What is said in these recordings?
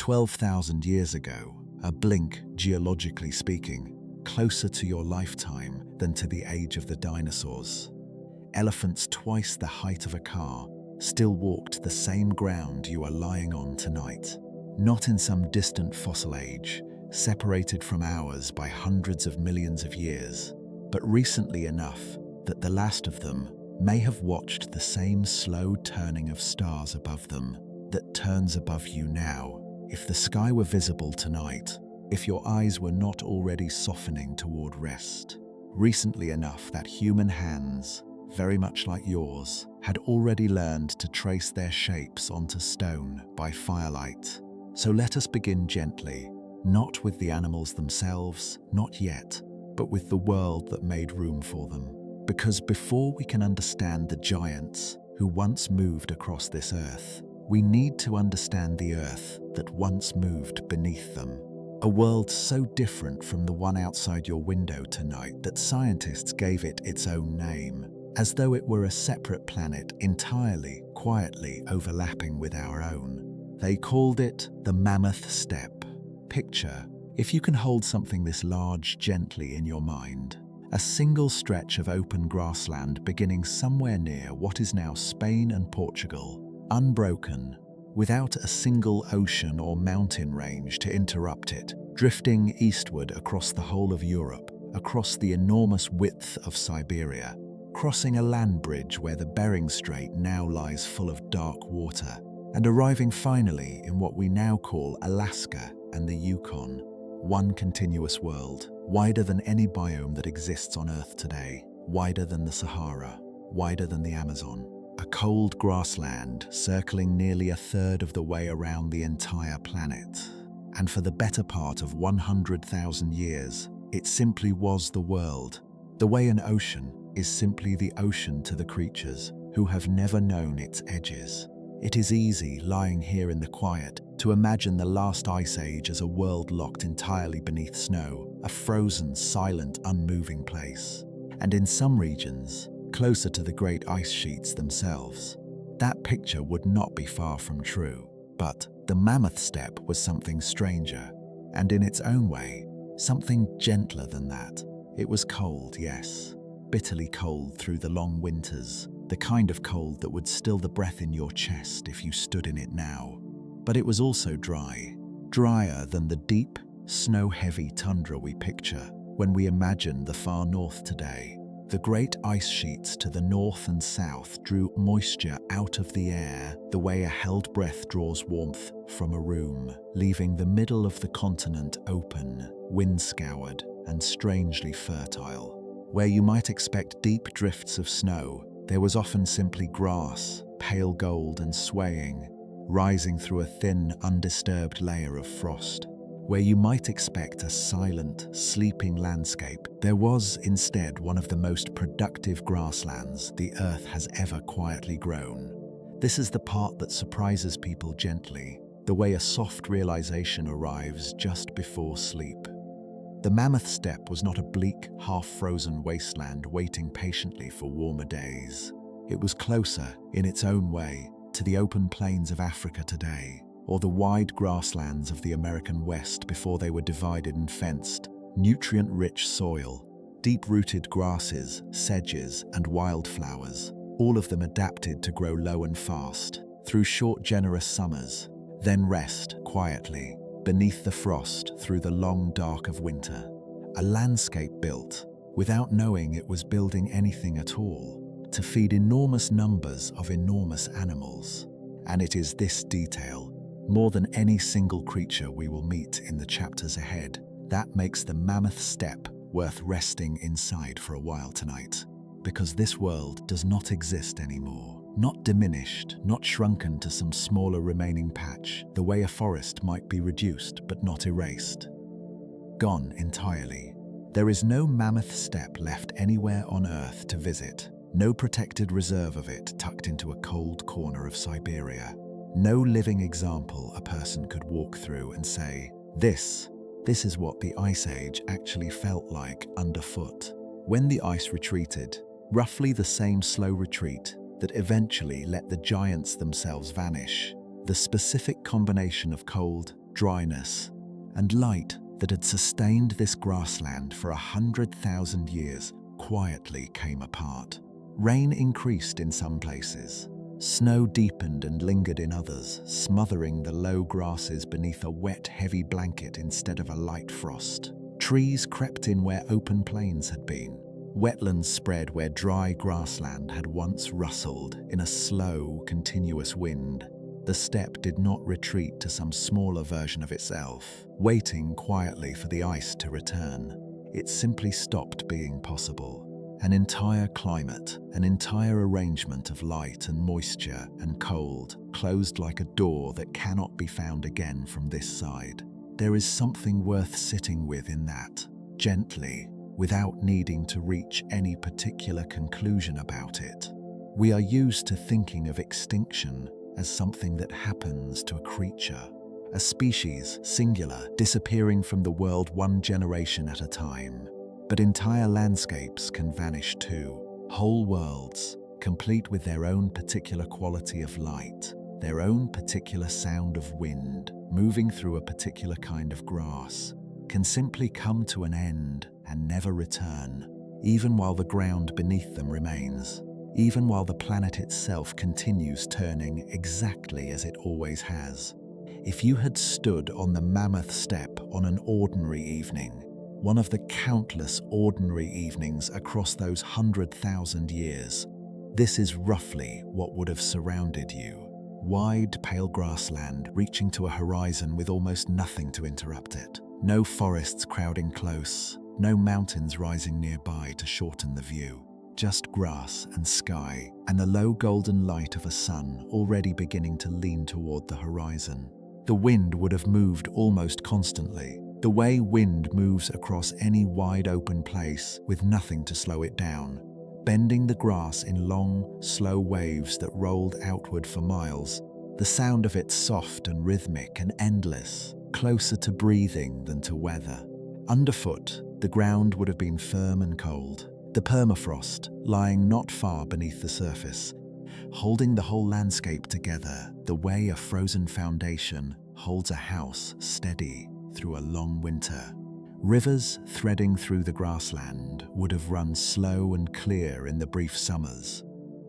12,000 years ago, a blink, geologically speaking, closer to your lifetime than to the age of the dinosaurs. Elephants twice the height of a car still walked the same ground you are lying on tonight. Not in some distant fossil age, separated from ours by hundreds of millions of years, but recently enough that the last of them may have watched the same slow turning of stars above them that turns above you now. If the sky were visible tonight, if your eyes were not already softening toward rest, recently enough that human hands, very much like yours, had already learned to trace their shapes onto stone by firelight. So let us begin gently, not with the animals themselves, not yet, but with the world that made room for them. Because before we can understand the giants who once moved across this earth, we need to understand the earth that once moved beneath them. A world so different from the one outside your window tonight that scientists gave it its own name, as though it were a separate planet entirely, quietly overlapping with our own. They called it the Mammoth steppe. Picture, if you can hold something this large gently in your mind, a single stretch of open grassland beginning somewhere near what is now Spain and Portugal, unbroken, without a single ocean or mountain range to interrupt it, drifting eastward across the whole of Europe, across the enormous width of Siberia, crossing a land bridge where the Bering Strait now lies full of dark water, and arriving finally in what we now call Alaska and the Yukon, one continuous world, wider than any biome that exists on Earth today, wider than the Sahara, wider than the Amazon. A cold grassland circling nearly a third of the way around the entire planet. And for the better part of 100,000 years, it simply was the world, the way an ocean is simply the ocean to the creatures who have never known its edges. It is easy, lying here in the quiet, to imagine the last ice age as a world locked entirely beneath snow, a frozen, silent, unmoving place. And in some regions, closer to the great ice sheets themselves, that picture would not be far from true. But the Mammoth steppe was something stranger, and in its own way, something gentler than that. It was cold, yes, bitterly cold through the long winters, the kind of cold that would still the breath in your chest if you stood in it now. But it was also dry, drier than the deep, snow-heavy tundra we picture when we imagine the far north today. The great ice sheets to the north and south drew moisture out of the air the way a held breath draws warmth from a room, leaving the middle of the continent open, wind-scoured, and strangely fertile. Where you might expect deep drifts of snow, there was often simply grass, pale gold and swaying, rising through a thin, undisturbed layer of frost. Where you might expect a silent, sleeping landscape, there was instead one of the most productive grasslands the earth has ever quietly grown. This is the part that surprises people gently, the way a soft realization arrives just before sleep. The Mammoth steppe was not a bleak, half-frozen wasteland waiting patiently for warmer days. It was closer, in its own way, to the open plains of Africa today, or the wide grasslands of the American West before they were divided and fenced. Nutrient-rich soil, deep-rooted grasses, sedges, and wildflowers, all of them adapted to grow low and fast, through short, generous summers, then rest quietly beneath the frost through the long dark of winter. A landscape built, without knowing it was building anything at all, to feed enormous numbers of enormous animals. And it is this detail, more than any single creature we will meet in the chapters ahead, that makes the Mammoth steppe worth resting inside for a while tonight. Because this world does not exist anymore. Not diminished, not shrunken to some smaller remaining patch, the way a forest might be reduced but not erased. Gone entirely. There is no Mammoth steppe left anywhere on Earth to visit, no protected reserve of it tucked into a cold corner of Siberia. No living example a person could walk through and say, this is what the Ice Age actually felt like underfoot. When the ice retreated, roughly the same slow retreat that eventually let the giants themselves vanish, the specific combination of cold, dryness, and light that had sustained this grassland for 100,000 years quietly came apart. Rain increased in some places. Snow deepened and lingered in others, smothering the low grasses beneath a wet, heavy blanket instead of a light frost. Trees crept in where open plains had been. Wetlands spread where dry grassland had once rustled in a slow, continuous wind. The steppe did not retreat to some smaller version of itself, waiting quietly for the ice to return. It simply stopped being possible. An entire climate, an entire arrangement of light and moisture and cold, closed like a door that cannot be found again from this side. There is something worth sitting with in that, gently, without needing to reach any particular conclusion about it. We are used to thinking of extinction as something that happens to a creature, a species, singular, disappearing from the world one generation at a time. But entire landscapes can vanish too. Whole worlds, complete with their own particular quality of light, their own particular sound of wind, moving through a particular kind of grass, can simply come to an end and never return, even while the ground beneath them remains, even while the planet itself continues turning exactly as it always has. If you had stood on the Mammoth steppe on an ordinary evening, one of the countless ordinary evenings across those 100,000 years, this is roughly what would have surrounded you. Wide, pale grassland reaching to a horizon with almost nothing to interrupt it. No forests crowding close, no mountains rising nearby to shorten the view. Just grass and sky, and the low golden light of a sun already beginning to lean toward the horizon. The wind would have moved almost constantly, the way wind moves across any wide open place with nothing to slow it down, bending the grass in long, slow waves that rolled outward for miles, the sound of it soft and rhythmic and endless, closer to breathing than to weather. Underfoot, the ground would have been firm and cold, the permafrost lying not far beneath the surface, holding the whole landscape together the way a frozen foundation holds a house steady through a long winter. Rivers threading through the grassland would have run slow and clear in the brief summers,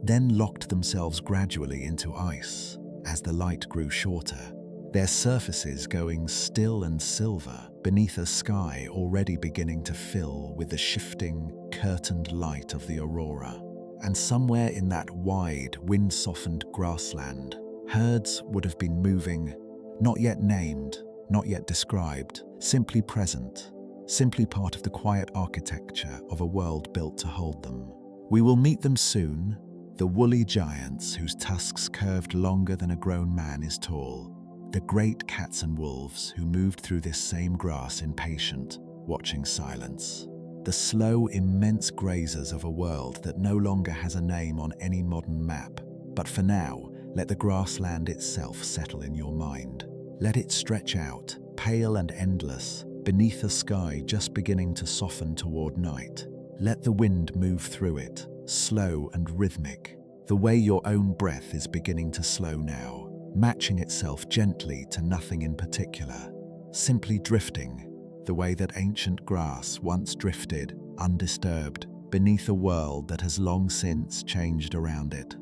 then locked themselves gradually into ice as the light grew shorter, their surfaces going still and silver beneath a sky already beginning to fill with the shifting, curtained light of the aurora. And somewhere in that wide, wind-softened grassland, herds would have been moving, not yet named, not yet described, simply present, simply part of the quiet architecture of a world built to hold them. We will meet them soon, the woolly giants whose tusks curved longer than a grown man is tall, the great cats and wolves who moved through this same grass in patient, watching silence. The slow, immense grazers of a world that no longer has a name on any modern map. But for now, let the grassland itself settle in your mind. Let it stretch out, pale and endless, beneath a sky just beginning to soften toward night. Let the wind move through it, slow and rhythmic, the way your own breath is beginning to slow now, matching itself gently to nothing in particular, simply drifting, the way that ancient grass once drifted, undisturbed, beneath a world that has long since changed around it.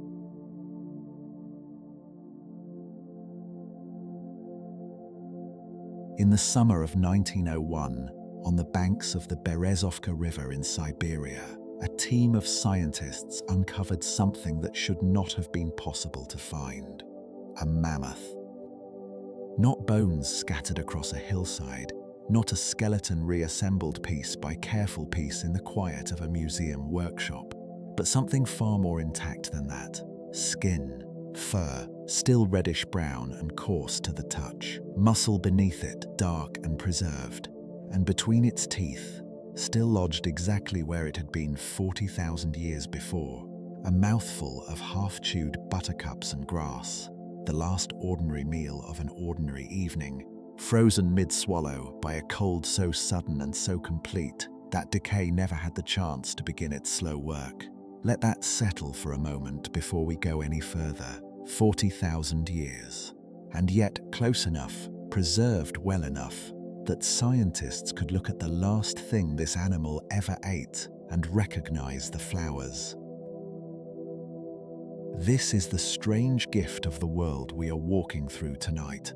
In the summer of 1901, on the banks of the Berezovka River in Siberia, a team of scientists uncovered something that should not have been possible to find: a mammoth. Not bones scattered across a hillside, not a skeleton reassembled piece by careful piece in the quiet of a museum workshop, but something far more intact than that: skin, fur, still reddish brown and coarse to the touch, muscle beneath it dark and preserved, and between its teeth, still lodged exactly where it had been 40,000 years before, a mouthful of half-chewed buttercups and grass, the last ordinary meal of an ordinary evening, frozen mid-swallow by a cold so sudden and so complete that decay never had the chance to begin its slow work. Let that settle for a moment before we go any further. 40,000 years. And yet close enough preserved well enough that scientists could look at the last thing this animal ever ate and recognize the flowers. This is the strange gift of the world we are walking through tonight.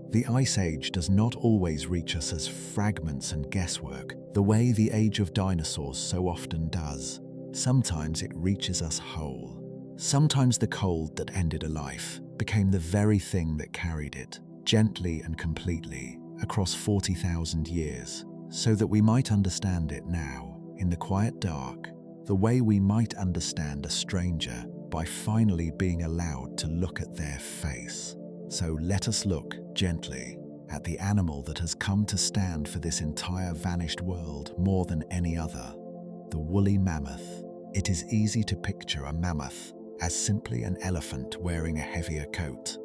The Ice Age does not always reach us as fragments and guesswork, the way the age of dinosaurs so often does. Sometimes it reaches us whole. Sometimes the cold that ended a life became the very thing that carried it, gently and completely, across 40,000 years, so that we might understand it now, in the quiet dark, the way we might understand a stranger by finally being allowed to look at their face. So let us look, gently, at the animal that has come to stand for this entire vanished world more than any other, the woolly mammoth. It is easy to picture a mammoth as simply an elephant wearing a heavier coat,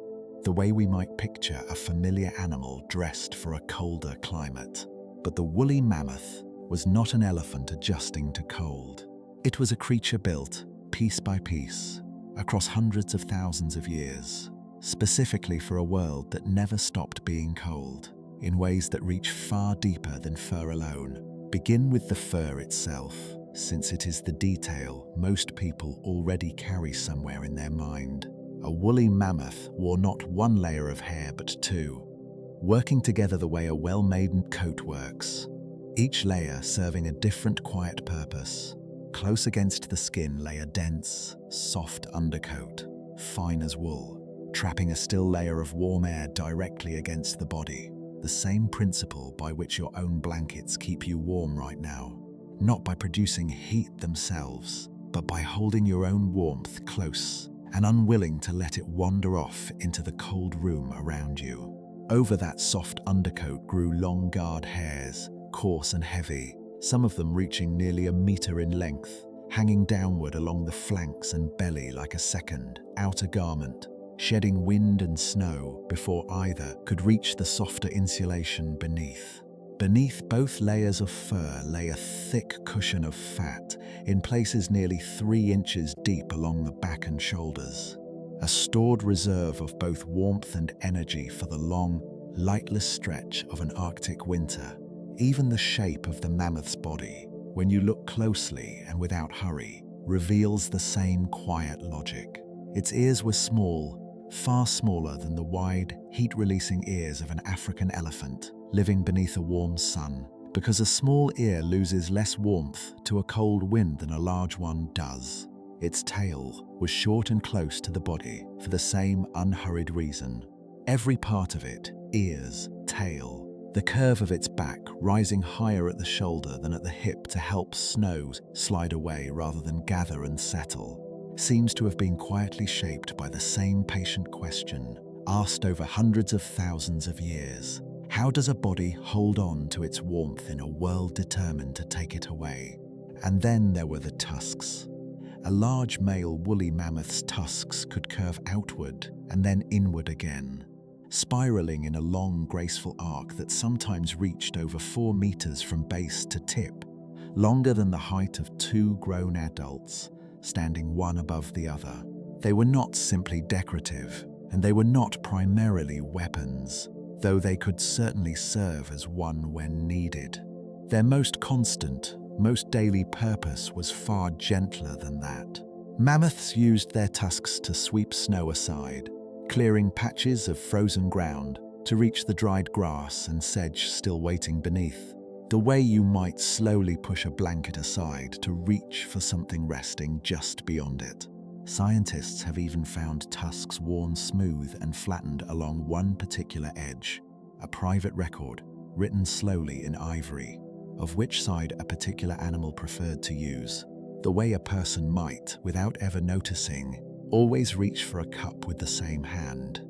the way we might picture a familiar animal dressed for a colder climate. But the woolly mammoth was not an elephant adjusting to cold. It was a creature built, piece by piece, across hundreds of thousands of years, specifically for a world that never stopped being cold, in ways that reach far deeper than fur alone. Begin with the fur itself, since it is the detail most people already carry somewhere in their mind. A woolly mammoth wore not one layer of hair but two, working together the way a well-made coat works, each layer serving a different quiet purpose. Close against the skin lay a dense, soft undercoat, fine as wool, trapping a still layer of warm air directly against the body, the same principle by which your own blankets keep you warm right now, not by producing heat themselves, but by holding your own warmth close and unwilling to let it wander off into the cold room around you. Over that soft undercoat grew long guard hairs, coarse and heavy, some of them reaching nearly 1 meter in length, hanging downward along the flanks and belly like a second outer garment, shedding wind and snow before either could reach the softer insulation beneath. Beneath both layers of fur lay a thick cushion of fat, in places nearly 3 inches deep along the back and shoulders, a stored reserve of both warmth and energy for the long, lightless stretch of an Arctic winter. Even the shape of the mammoth's body, when you look closely and without hurry, reveals the same quiet logic. Its ears were small, far smaller than the wide, heat-releasing ears of an African elephant living beneath a warm sun, because a small ear loses less warmth to a cold wind than a large one does. Its tail was short and close to the body for the same unhurried reason. Every part of it, ears, tail, the curve of its back rising higher at the shoulder than at the hip to help snow slide away rather than gather and settle, seems to have been quietly shaped by the same patient question, asked over hundreds of thousands of years. How does a body hold on to its warmth in a world determined to take it away? And then there were the tusks. A large male woolly mammoth's tusks could curve outward and then inward again, spiraling in a long, graceful arc that sometimes reached over 4 meters from base to tip, longer than the height of 2 grown adults, standing one above the other. They were not simply decorative, and they were not primarily weapons, though they could certainly serve as one when needed. Their most constant, most daily purpose was far gentler than that. Mammoths used their tusks to sweep snow aside, clearing patches of frozen ground to reach the dried grass and sedge still waiting beneath, the way you might slowly push a blanket aside to reach for something resting just beyond it. Scientists have even found tusks worn smooth and flattened along one particular edge, a private record, written slowly in ivory, of which side a particular animal preferred to use, the way a person might, without ever noticing, always reach for a cup with the same hand.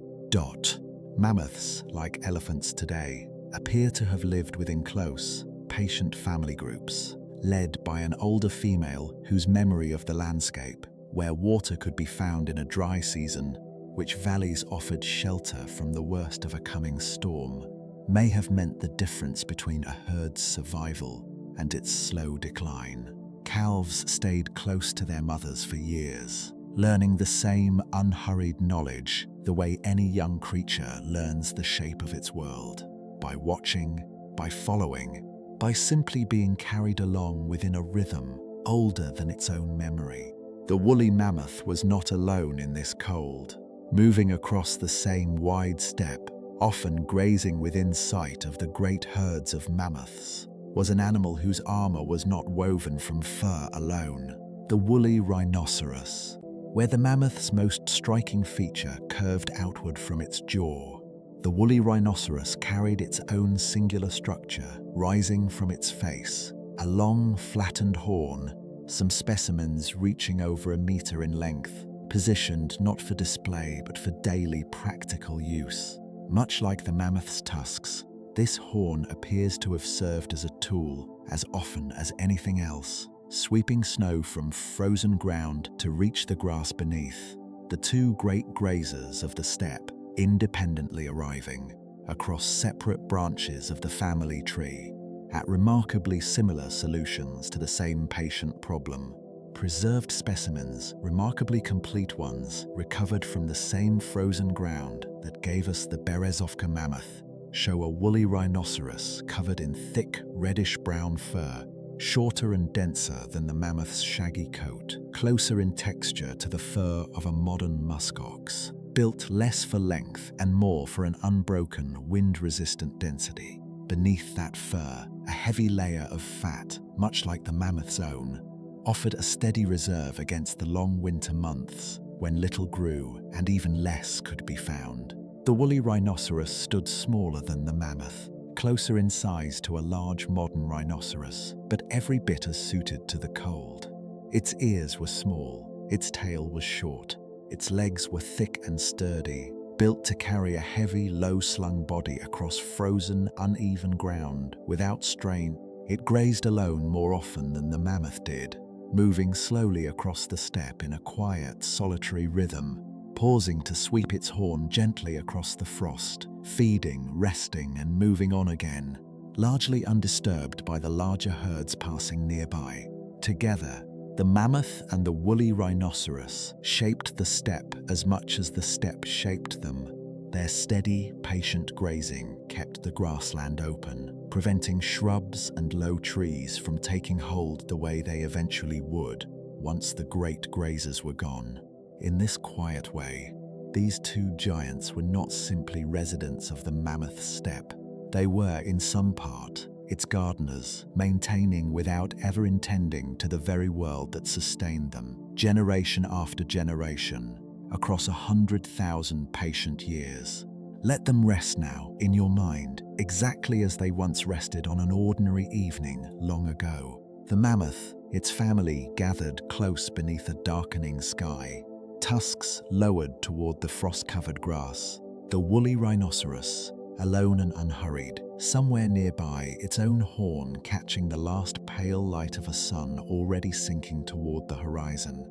Mammoths, like elephants today, appear to have lived within close, patient family groups, led by an older female whose memory of the landscape, where water could be found in a dry season, which valleys offered shelter from the worst of a coming storm, may have meant the difference between a herd's survival and its slow decline. Calves stayed close to their mothers for years, learning the same unhurried knowledge, the way any young creature learns the shape of its world, by watching, by following, by simply being carried along within a rhythm older than its own memory. The woolly mammoth was not alone in this cold. Moving across the same wide steppe, often grazing within sight of the great herds of mammoths, was an animal whose armor was not woven from fur alone, the woolly rhinoceros, where the mammoth's most striking feature curved outward from its jaw. The woolly rhinoceros carried its own singular structure, rising from its face, a long, flattened horn, some specimens reaching over a meter in length, positioned not for display but for daily practical use. Much like the mammoth's tusks, this horn appears to have served as a tool as often as anything else, sweeping snow from frozen ground to reach the grass beneath. The two great grazers of the steppe independently arriving across separate branches of the family tree, at remarkably similar solutions to the same patient problem. Preserved specimens, remarkably complete ones, recovered from the same frozen ground that gave us the Berezovka mammoth, show a woolly rhinoceros covered in thick reddish-brown fur, shorter and denser than the mammoth's shaggy coat, closer in texture to the fur of a modern muskox, built less for length and more for an unbroken, wind-resistant density. Beneath that fur, a heavy layer of fat, much like the mammoth's own, offered a steady reserve against the long winter months when little grew and even less could be found. The woolly rhinoceros stood smaller than the mammoth, closer in size to a large modern rhinoceros, but every bit as suited to the cold. Its ears were small, its tail was short, its legs were thick and sturdy, built to carry a heavy, low-slung body across frozen, uneven ground without strain. It grazed alone more often than the mammoth did, moving slowly across the steppe in a quiet, solitary rhythm, pausing to sweep its horn gently across the frost, feeding, resting, and moving on again, largely undisturbed by the larger herds passing nearby. Together, the mammoth and the woolly rhinoceros shaped the steppe as much as the steppe shaped them. Their steady, patient grazing kept the grassland open, preventing shrubs and low trees from taking hold the way they eventually would once the great grazers were gone. In this quiet way, these two giants were not simply residents of the mammoth steppe. They were, in some part, its gardeners, maintaining without ever intending to the very world that sustained them, generation after generation, across 100,000 patient years. Let them rest now, in your mind, exactly as they once rested on an ordinary evening long ago. The mammoth, its family, gathered close beneath a darkening sky, tusks lowered toward the frost-covered grass. The woolly rhinoceros, alone and unhurried, somewhere nearby, its own horn catching the last pale light of a sun already sinking toward the horizon.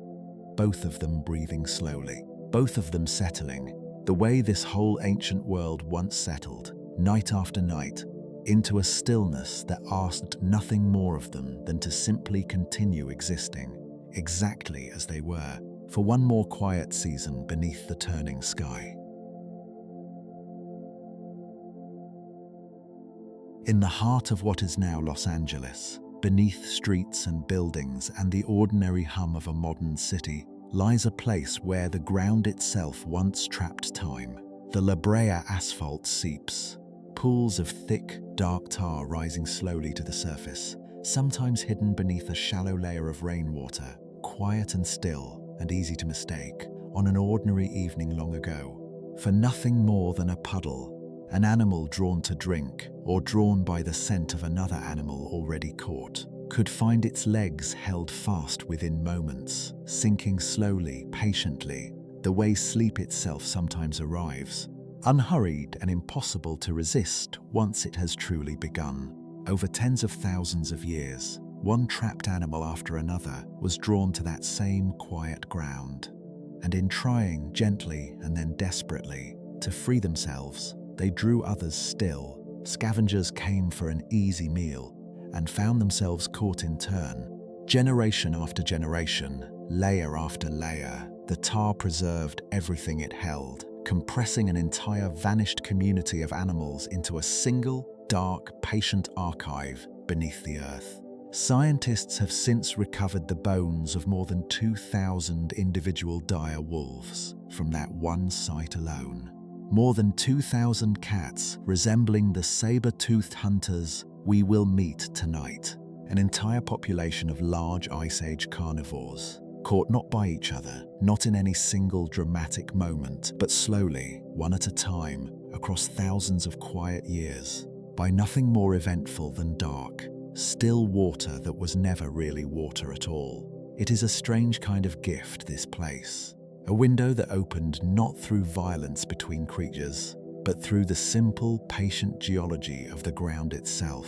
Both of them breathing slowly, both of them settling, the way this whole ancient world once settled, night after night, into a stillness that asked nothing more of them than to simply continue existing, exactly as they were, for one more quiet season beneath the turning sky. In the heart of what is now Los Angeles, beneath streets and buildings and the ordinary hum of a modern city, lies a place where the ground itself once trapped time. The La Brea asphalt seeps, pools of thick, dark tar rising slowly to the surface, sometimes hidden beneath a shallow layer of rainwater, quiet and still and easy to mistake, on an ordinary evening long ago, for nothing more than a puddle, an animal drawn to drink, or drawn by the scent of another animal already caught, could find its legs held fast within moments, sinking slowly, patiently, the way sleep itself sometimes arrives, unhurried and impossible to resist once it has truly begun. Over tens of thousands of years, one trapped animal after another was drawn to that same quiet ground, and in trying gently and then desperately to free themselves, they drew others still. Scavengers came for an easy meal and found themselves caught in turn, generation after generation, layer after layer, The tar preserved everything it held, compressing an entire vanished community of animals into a single, dark, patient archive beneath the earth. Scientists have since recovered the bones of more than 2,000 individual dire wolves from that one site alone. More than 2,000 cats resembling the saber-toothed hunters we will meet tonight. An entire population of large Ice Age carnivores, caught not by each other, not in any single dramatic moment, but slowly, one at a time, across thousands of quiet years, by nothing more eventful than dark, still water that was never really water at all. It is a strange kind of gift, this place. A window that opened not through violence between creatures, but through the simple, patient geology of the ground itself,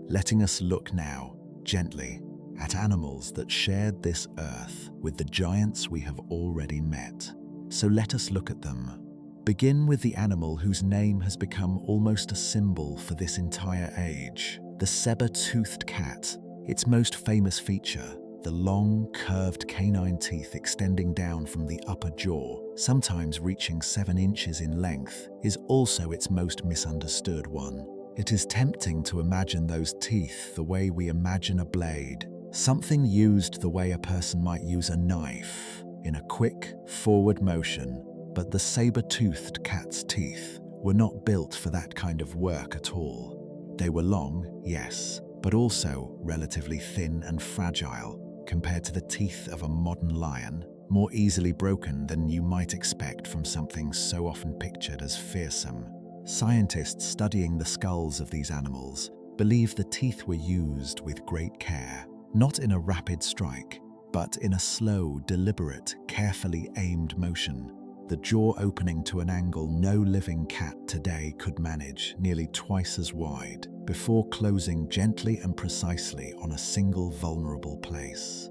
letting us look now, gently, at animals that shared this earth with the giants we have already met. So let us look at them. Begin with the animal whose name has become almost a symbol for this entire age, the saber-toothed cat. Its most famous feature, the long, curved canine teeth extending down from the upper jaw, sometimes reaching 7 inches in length, is also its most misunderstood one. It is tempting to imagine those teeth the way we imagine a blade, something used the way a person might use a knife, in a quick, forward motion. But the saber-toothed cat's teeth were not built for that kind of work at all. They were long, yes, but also relatively thin and fragile compared to the teeth of a modern lion, more easily broken than you might expect from something so often pictured as fearsome. Scientists studying the skulls of these animals believe the teeth were used with great care, not in a rapid strike, but in a slow, deliberate, carefully aimed motion. The jaw opening to an angle no living cat today could manage, nearly twice as wide, before closing gently and precisely on a single vulnerable place.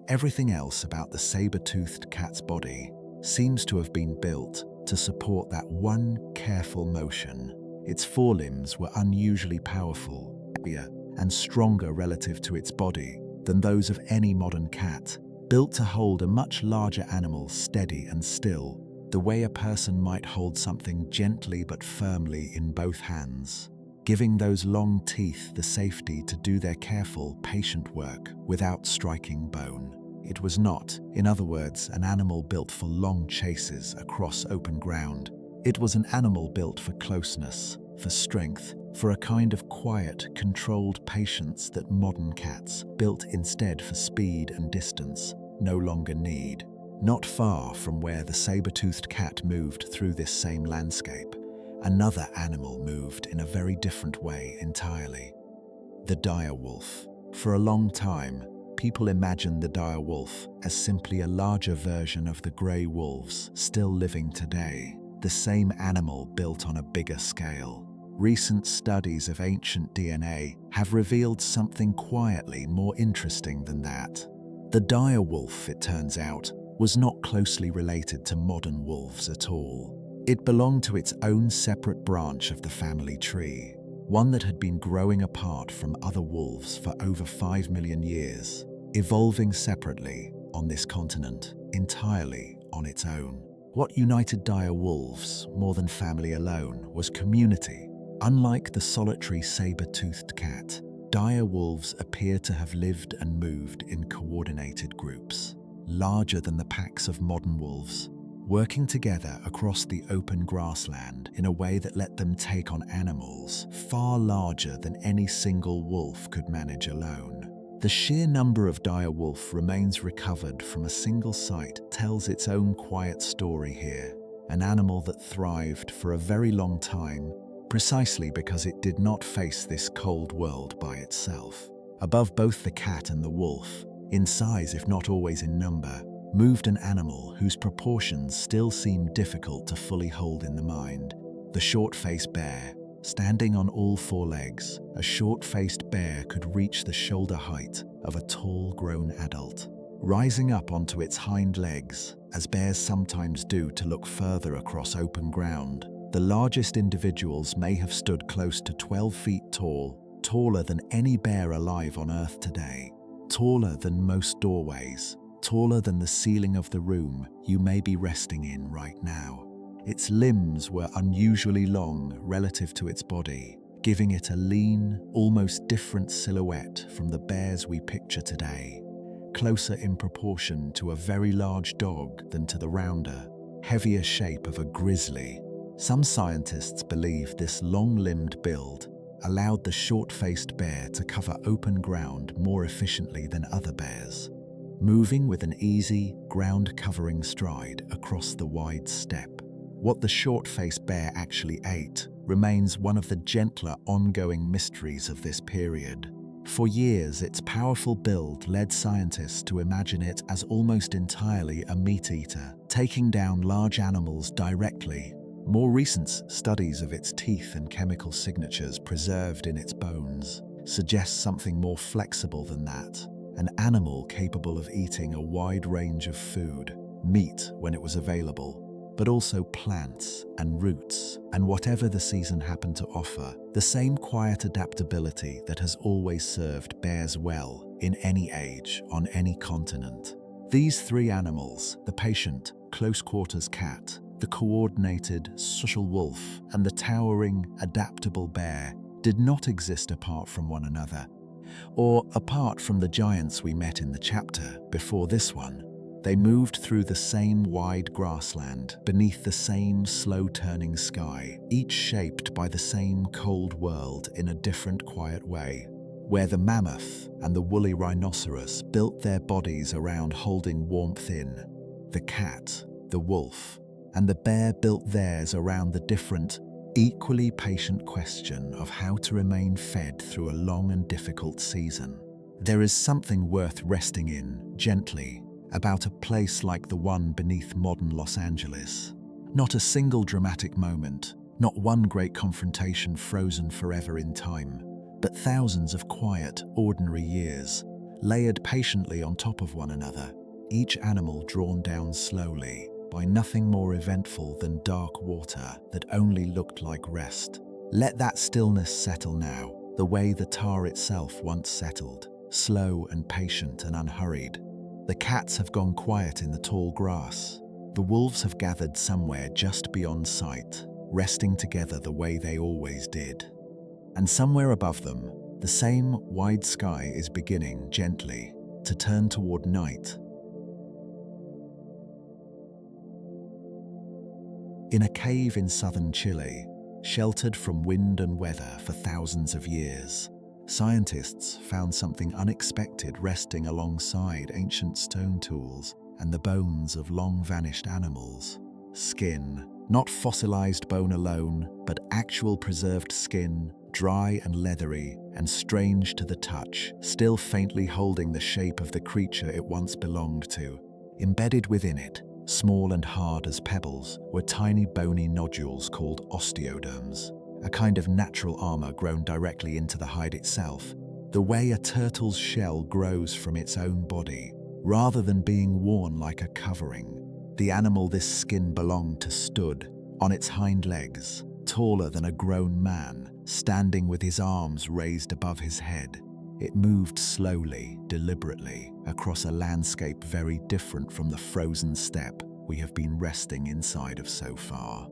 Everything else about the saber-toothed cat's body seems to have been built to support that one careful motion. Its forelimbs were unusually powerful, heavier, and stronger relative to its body than those of any modern cat, built to hold a much larger animal steady and still, the way a person might hold something gently but firmly in both hands, giving those long teeth the safety to do their careful, patient work without striking bone. It was not, in other words, an animal built for long chases across open ground. It was an animal built for closeness, for strength, for a kind of quiet, controlled patience that modern cats, built instead for speed and distance, no longer need. Not far from where the saber-toothed cat moved through this same landscape, another animal moved in a very different way entirely. The dire wolf. For a long time, people imagined the dire wolf as simply a larger version of the grey wolves still living today, the same animal built on a bigger scale. Recent studies of ancient DNA have revealed something quietly more interesting than that. The dire wolf, it turns out, was not closely related to modern wolves at all. It belonged to its own separate branch of the family tree, one that had been growing apart from other wolves for over 5 million years, evolving separately on this continent, entirely on its own. What united dire wolves, more than family alone, was community. Unlike the solitary saber-toothed cat, dire wolves appear to have lived and moved in coordinated groups, larger than the packs of modern wolves, working together across the open grassland in a way that let them take on animals far larger than any single wolf could manage alone. The sheer number of dire wolf remains recovered from a single site tells its own quiet story here, an animal that thrived for a very long time precisely because it did not face this cold world by itself. Above both the cat and the wolf, in size if not always in number, moved an animal whose proportions still seem difficult to fully hold in the mind. The short-faced bear. Standing on all 4 legs, a short-faced bear could reach the shoulder height of a tall grown adult. Rising up onto its hind legs, as bears sometimes do to look further across open ground, the largest individuals may have stood close to 12 feet tall, taller than any bear alive on Earth today, taller than most doorways, taller than the ceiling of the room you may be resting in right now. Its limbs were unusually long relative to its body, giving it a lean, almost different silhouette from the bears we picture today, closer in proportion to a very large dog than to the rounder, heavier shape of a grizzly. Some scientists believe this long-limbed build allowed the short-faced bear to cover open ground more efficiently than other bears, moving with an easy, ground-covering stride across the wide steppe. What the short-faced bear actually ate remains one of the gentler, ongoing mysteries of this period. For years, its powerful build led scientists to imagine it as almost entirely a meat-eater, taking down large animals directly. More recent studies of its teeth and chemical signatures preserved in its bones suggest something more flexible than that, an animal capable of eating a wide range of food, meat when it was available, but also plants and roots, and whatever the season happened to offer, the same quiet adaptability that has always served bears well in any age, on any continent. These three animals, the patient, close-quarters cat, the coordinated, social wolf, and the towering, adaptable bear, did not exist apart from one another, or apart from the giants we met in the chapter before this one. They moved through the same wide grassland, beneath the same slow-turning sky, each shaped by the same cold world in a different, quiet way, where the mammoth and the woolly rhinoceros built their bodies around holding warmth in. The cat, the wolf, and the bear built theirs around the different, equally patient question of how to remain fed through a long and difficult season. There is something worth resting in, gently, about a place like the one beneath modern Los Angeles. Not a single dramatic moment, not one great confrontation frozen forever in time, but thousands of quiet, ordinary years, layered patiently on top of one another, each animal drawn down slowly by nothing more eventful than dark water that only looked like rest. Let that stillness settle now, the way the tar itself once settled, slow and patient and unhurried. The cats have gone quiet in the tall grass. The wolves have gathered somewhere just beyond sight, resting together the way they always did. And somewhere above them, the same wide sky is beginning, gently, to turn toward night. In a cave in southern Chile, sheltered from wind and weather for thousands of years, scientists found something unexpected resting alongside ancient stone tools and the bones of long-vanished animals. Skin, not fossilized bone alone, but actual preserved skin, dry and leathery and strange to the touch, still faintly holding the shape of the creature it once belonged to. Embedded within it, small and hard as pebbles, were tiny bony nodules called osteoderms, a kind of natural armor grown directly into the hide itself, the way a turtle's shell grows from its own body, rather than being worn like a covering. The animal this skin belonged to stood on its hind legs, taller than a grown man, standing with his arms raised above his head. It moved slowly, deliberately, across a landscape very different from the frozen steppe we have been resting inside of so far.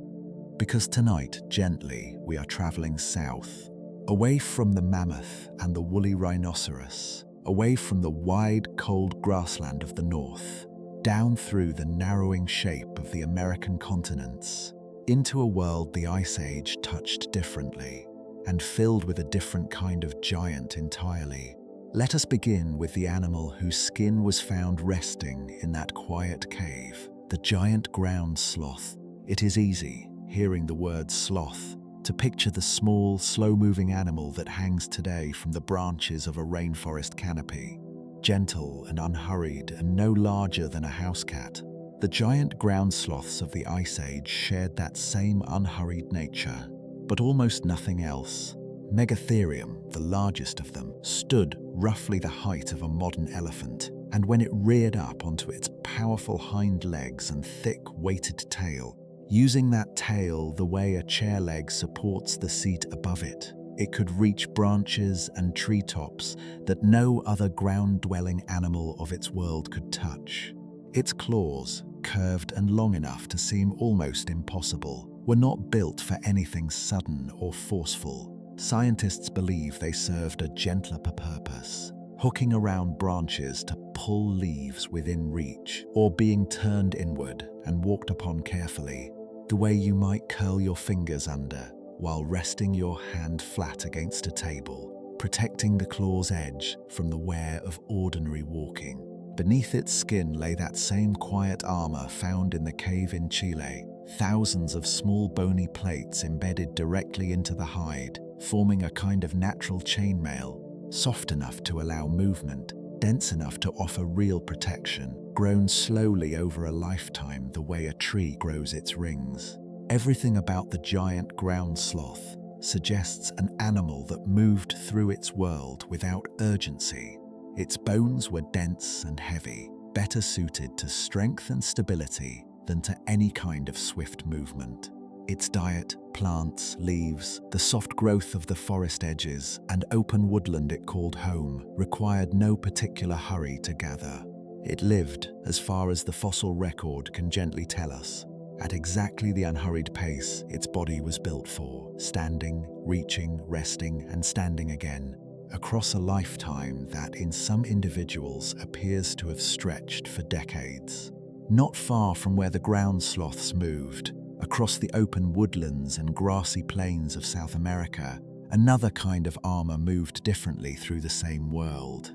Because tonight, gently, we are traveling south, away from the mammoth and the woolly rhinoceros, away from the wide, cold grassland of the north, down through the narrowing shape of the American continents, into a world the Ice Age touched differently, and filled with a different kind of giant entirely. Let us begin with the animal whose skin was found resting in that quiet cave, the giant ground sloth. It is easy, hearing the word sloth, to picture the small, slow-moving animal that hangs today from the branches of a rainforest canopy, gentle and unhurried and no larger than a house cat. The giant ground sloths of the Ice Age shared that same unhurried nature, but almost nothing else. Megatherium, the largest of them, stood roughly the height of a modern elephant, and when it reared up onto its powerful hind legs and thick, weighted tail, using that tail the way a chair leg supports the seat above it, It could reach branches and treetops that no other ground-dwelling animal of its world could touch. Its claws, curved and long enough to seem almost impossible, were not built for anything sudden or forceful. Scientists believe they served a gentler purpose, hooking around branches to pull leaves within reach, or being turned inward and walked upon carefully, the way you might curl your fingers under while resting your hand flat against a table, protecting the claw's edge from the wear of ordinary walking. Beneath its skin lay that same quiet armor found in the cave in Chile, thousands of small bony plates embedded directly into the hide, forming a kind of natural chainmail, soft enough to allow movement, dense enough to offer real protection, grown slowly over a lifetime the way a tree grows its rings. Everything about the giant ground sloth suggests an animal that moved through its world without urgency. Its bones were dense and heavy, better suited to strength and stability than to any kind of swift movement. Its diet, plants, leaves, the soft growth of the forest edges, and open woodland it called home, required no particular hurry to gather. It lived, as far as the fossil record can gently tell us, at exactly the unhurried pace its body was built for, standing, reaching, resting, and standing again, across a lifetime that in some individuals appears to have stretched for decades. Not far from where the ground sloths moved, across the open woodlands and grassy plains of South America, another kind of armor moved differently through the same world.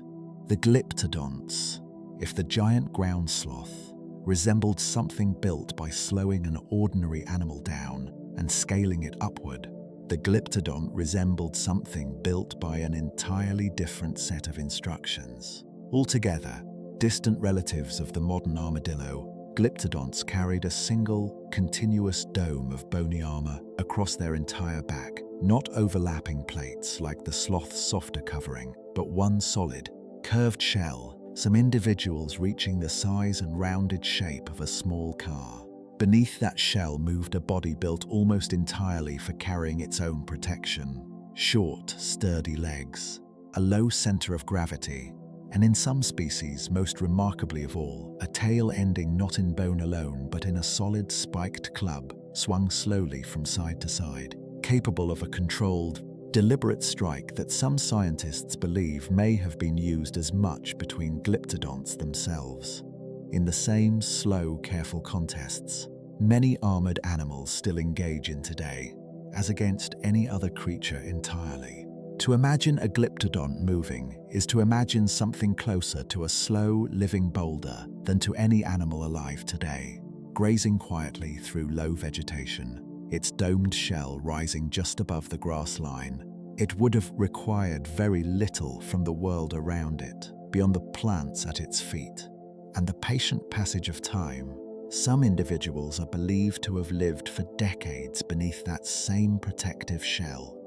The glyptodonts. If the giant ground sloth resembled something built by slowing an ordinary animal down and scaling it upward, the glyptodont resembled something built by an entirely different set of instructions. Altogether, distant relatives of the modern armadillo, glyptodonts carried a single, continuous dome of bony armor across their entire back, not overlapping plates like the sloth's softer covering, but one solid, curved shell, some individuals reaching the size and rounded shape of a small car. Beneath that shell moved a body built almost entirely for carrying its own protection. Short, sturdy legs, a low center of gravity, and in some species, most remarkably of all, a tail ending not in bone alone but in a solid spiked club, swung slowly from side to side, capable of a controlled, deliberate strike that some scientists believe may have been used as much between glyptodonts themselves. In the same slow, careful contests, many armored animals still engage in today, as against any other creature entirely. To imagine a glyptodont moving is to imagine something closer to a slow, living boulder than to any animal alive today, grazing quietly through low vegetation, its domed shell rising just above the grass line. It would have required very little from the world around it, beyond the plants at its feet, and the patient passage of time. Some individuals are believed to have lived for decades beneath that same protective shell,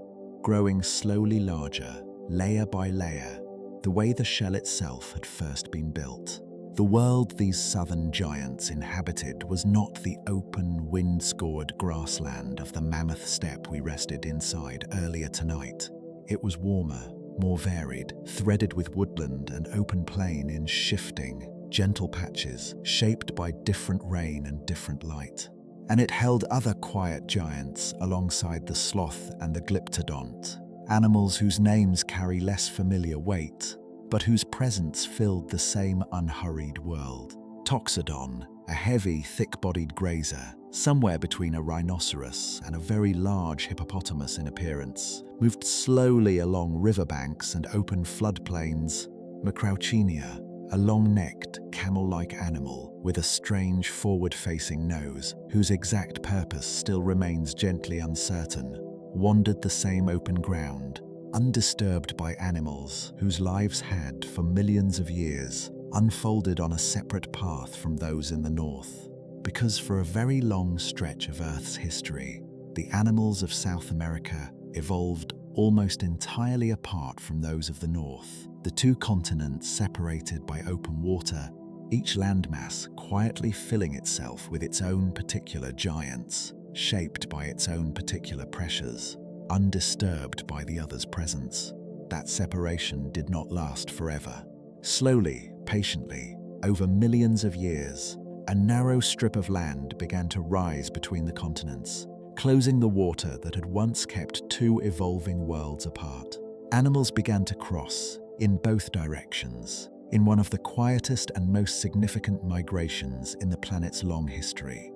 growing slowly larger, layer by layer, the way the shell itself had first been built. The world these southern giants inhabited was not the open, wind-scored grassland of the Mammoth steppe we rested inside earlier tonight. It was warmer, more varied, threaded with woodland and open plain in shifting, gentle patches shaped by different rain and different light. And it held other quiet giants alongside the sloth and the glyptodont, animals whose names carry less familiar weight, but whose presence filled the same unhurried world. Toxodon, a heavy, thick-bodied grazer, somewhere between a rhinoceros and a very large hippopotamus in appearance, moved slowly along riverbanks and open floodplains. Macrauchenia, a long-necked, camel-like animal with a strange forward-facing nose, whose exact purpose still remains gently uncertain, wandered the same open ground, undisturbed by animals whose lives had, for millions of years, unfolded on a separate path from those in the north. Because for a very long stretch of Earth's history, the animals of South America evolved almost entirely apart from those of the north. The two continents separated by open water, each landmass quietly filling itself with its own particular giants, shaped by its own particular pressures. undisturbed by the other's presence. That separation did not last forever. Slowly, patiently, over millions of years, a narrow strip of land began to rise between the continents, closing the water that had once kept two evolving worlds apart. Animals began to cross, in both directions, in one of the quietest and most significant migrations in the planet's long history.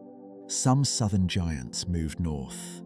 Some southern giants moved north,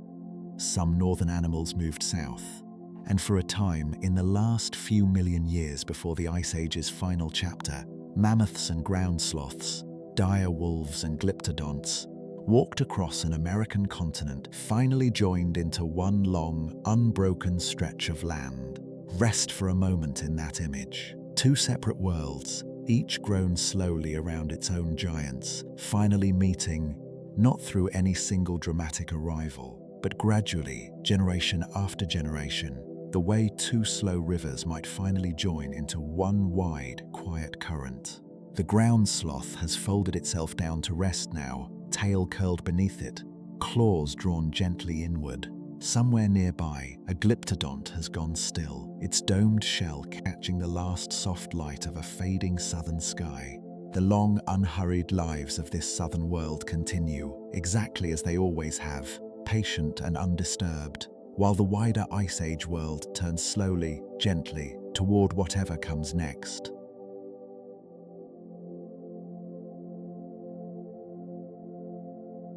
some northern animals moved south, and for a time, in the last few million years before the Ice Age's final chapter, mammoths and ground sloths, dire wolves and glyptodonts, walked across an American continent, finally joined into one long, unbroken stretch of land. Rest for a moment in that image. Two separate worlds, each grown slowly around its own giants, finally meeting, not through any single dramatic arrival, but gradually, generation after generation, the way two slow rivers might finally join into one wide, quiet current. The ground sloth has folded itself down to rest now, tail curled beneath it, claws drawn gently inward. Somewhere nearby, a glyptodont has gone still, its domed shell catching the last soft light of a fading southern sky. The long, unhurried lives of this southern world continue, exactly as they always have, patient and undisturbed, while the wider Ice Age world turns slowly, gently, toward whatever comes next.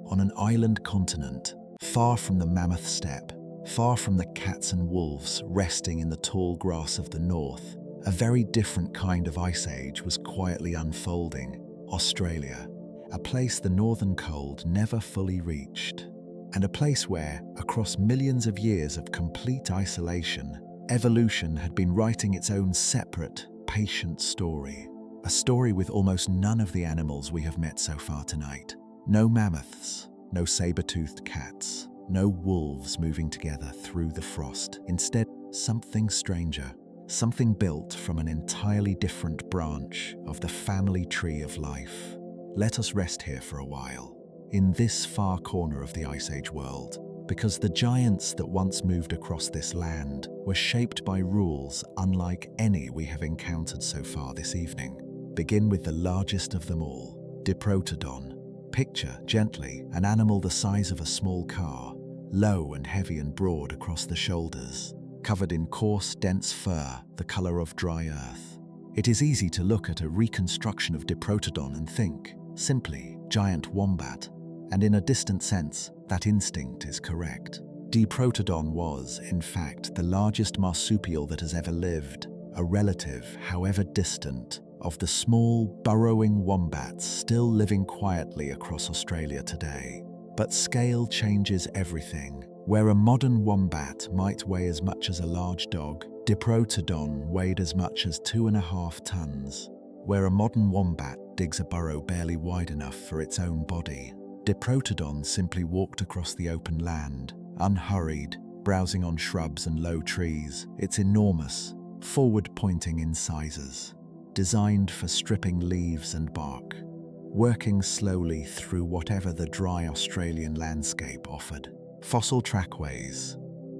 On an island continent, far from the mammoth steppe, far from the cats and wolves resting in the tall grass of the north, a very different kind of Ice Age was quietly unfolding. Australia, a place the northern cold never fully reached, and a place where, across millions of years of complete isolation, evolution had been writing its own separate, patient story. A story with almost none of the animals we have met so far tonight. No mammoths, no saber-toothed cats, no wolves moving together through the frost. Instead, something stranger, something built from an entirely different branch of the family tree of life. Let us rest here for a while, in this far corner of the Ice Age world, because the giants that once moved across this land were shaped by rules unlike any we have encountered so far this evening. Begin with the largest of them all, Diprotodon. Picture, gently, an animal the size of a small car, low and heavy and broad across the shoulders, covered in coarse, dense fur, the color of dry earth. It is easy to look at a reconstruction of Diprotodon and think, simply, giant wombat, and in a distant sense, that instinct is correct. Diprotodon was, in fact, the largest marsupial that has ever lived, a relative, however distant, of the small, burrowing wombats still living quietly across Australia today. But scale changes everything. Where a modern wombat might weigh as much as a large dog, Diprotodon weighed as much as 2.5 tons. Where a modern wombat digs a burrow barely wide enough for its own body, Diprotodon simply walked across the open land, unhurried, browsing on shrubs and low trees. It's enormous, forward-pointing incisors, designed for stripping leaves and bark, working slowly through whatever the dry Australian landscape offered. Fossil trackways,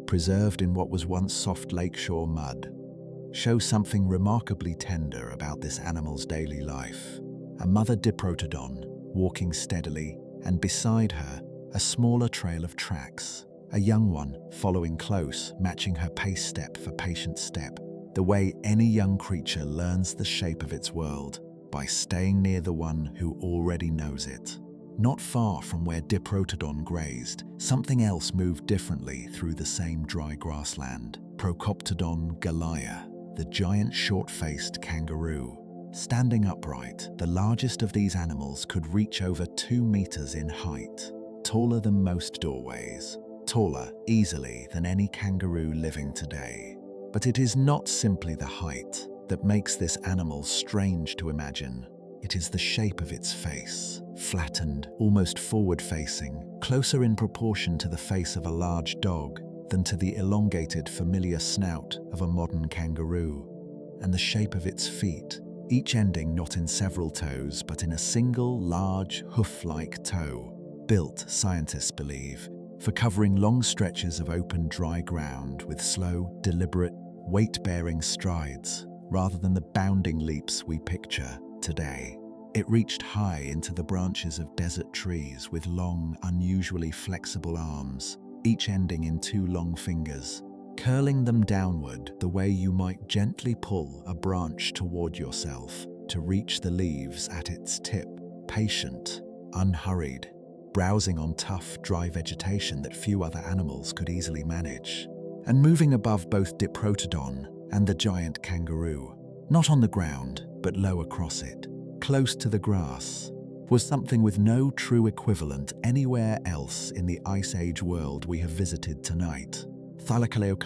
preserved in what was once soft lakeshore mud, show something remarkably tender about this animal's daily life. A mother Diprotodon, walking steadily, and beside her, a smaller trail of tracks, a young one following close, matching her pace step for patient step, the way any young creature learns the shape of its world, by staying near the one who already knows it. Not far from where Diprotodon grazed, something else moved differently through the same dry grassland. Procoptodon gallia, the giant short-faced kangaroo. Standing upright, the largest of these animals could reach over 2 meters in height, taller than most doorways, taller easily than any kangaroo living today. But it is not simply the height that makes this animal strange to imagine. It is the shape of its face, flattened, almost forward-facing, closer in proportion to the face of a large dog than to the elongated, familiar snout of a modern kangaroo. And the shape of its feet, each ending not in several toes, but in a single, large, hoof-like toe, built, scientists believe, for covering long stretches of open, dry ground with slow, deliberate, weight-bearing strides, rather than the bounding leaps we picture today. It reached high into the branches of desert trees with long, unusually flexible arms, each ending in 2 long fingers, curling them downward the way you might gently pull a branch toward yourself to reach the leaves at its tip, patient, unhurried, browsing on tough, dry vegetation that few other animals could easily manage, and moving above both Diprotodon and the giant kangaroo, not on the ground, but low across it, close to the grass, was something with no true equivalent anywhere else in the Ice Age world we have visited tonight. Thylacoleo,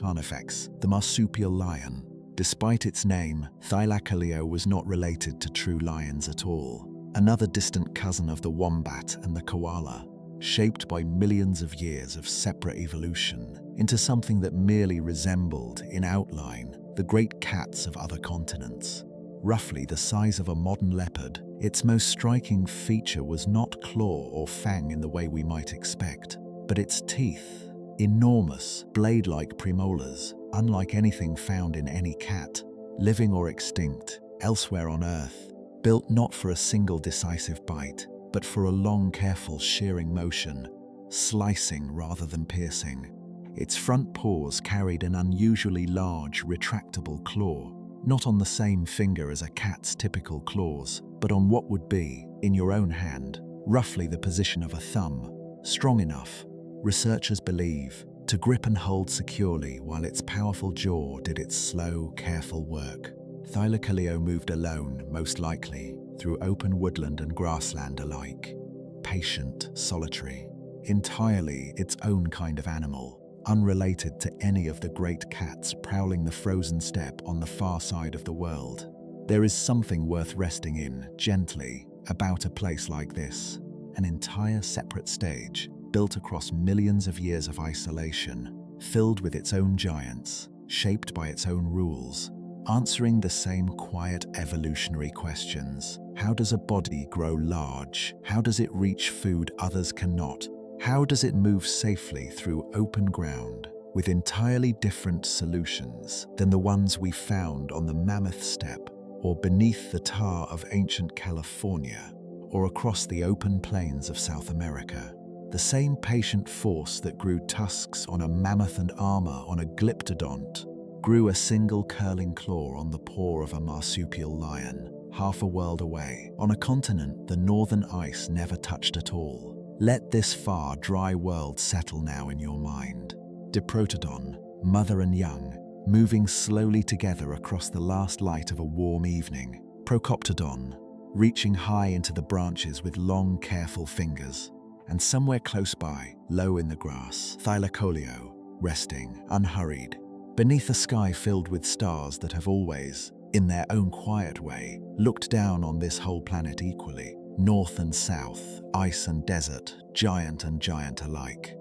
the marsupial lion. Despite its name, Thylacoleo was not related to true lions at all. Another distant cousin of the wombat and the koala, shaped by millions of years of separate evolution into something that merely resembled, in outline, the great cats of other continents. Roughly the size of a modern leopard, its most striking feature was not claw or fang in the way we might expect, but its teeth. Enormous, blade-like premolars, unlike anything found in any cat, living or extinct, elsewhere on Earth, built not for a single decisive bite, but for a long, careful shearing motion, slicing rather than piercing. Its front paws carried an unusually large, retractable claw, not on the same finger as a cat's typical claws, but on what would be, in your own hand, roughly the position of a thumb, strong enough, researchers believe, to grip and hold securely while its powerful jaw did its slow, careful work. Thylacoleo moved alone, most likely, through open woodland and grassland alike. Patient, solitary, entirely its own kind of animal, unrelated to any of the great cats prowling the frozen steppe on the far side of the world. There is something worth resting in, gently, about a place like this, an entire separate stage, built across millions of years of isolation, filled with its own giants, shaped by its own rules, answering the same quiet evolutionary questions. How does a body grow large? How does it reach food others cannot? How does it move safely through open ground, with entirely different solutions than the ones we found on the Mammoth steppe, or beneath the tar of ancient California, or across the open plains of South America? The same patient force that grew tusks on a mammoth and armor on a glyptodont grew a single curling claw on the paw of a marsupial lion, half a world away, on a continent the northern ice never touched at all. Let this far, dry world settle now in your mind. Diprotodon, mother and young, moving slowly together across the last light of a warm evening. Procoptodon, reaching high into the branches with long, careful fingers. And somewhere close by, low in the grass, Thylacoleo, resting, unhurried, beneath a sky filled with stars that have always, in their own quiet way, looked down on this whole planet equally, north and south, ice and desert, giant and giant alike.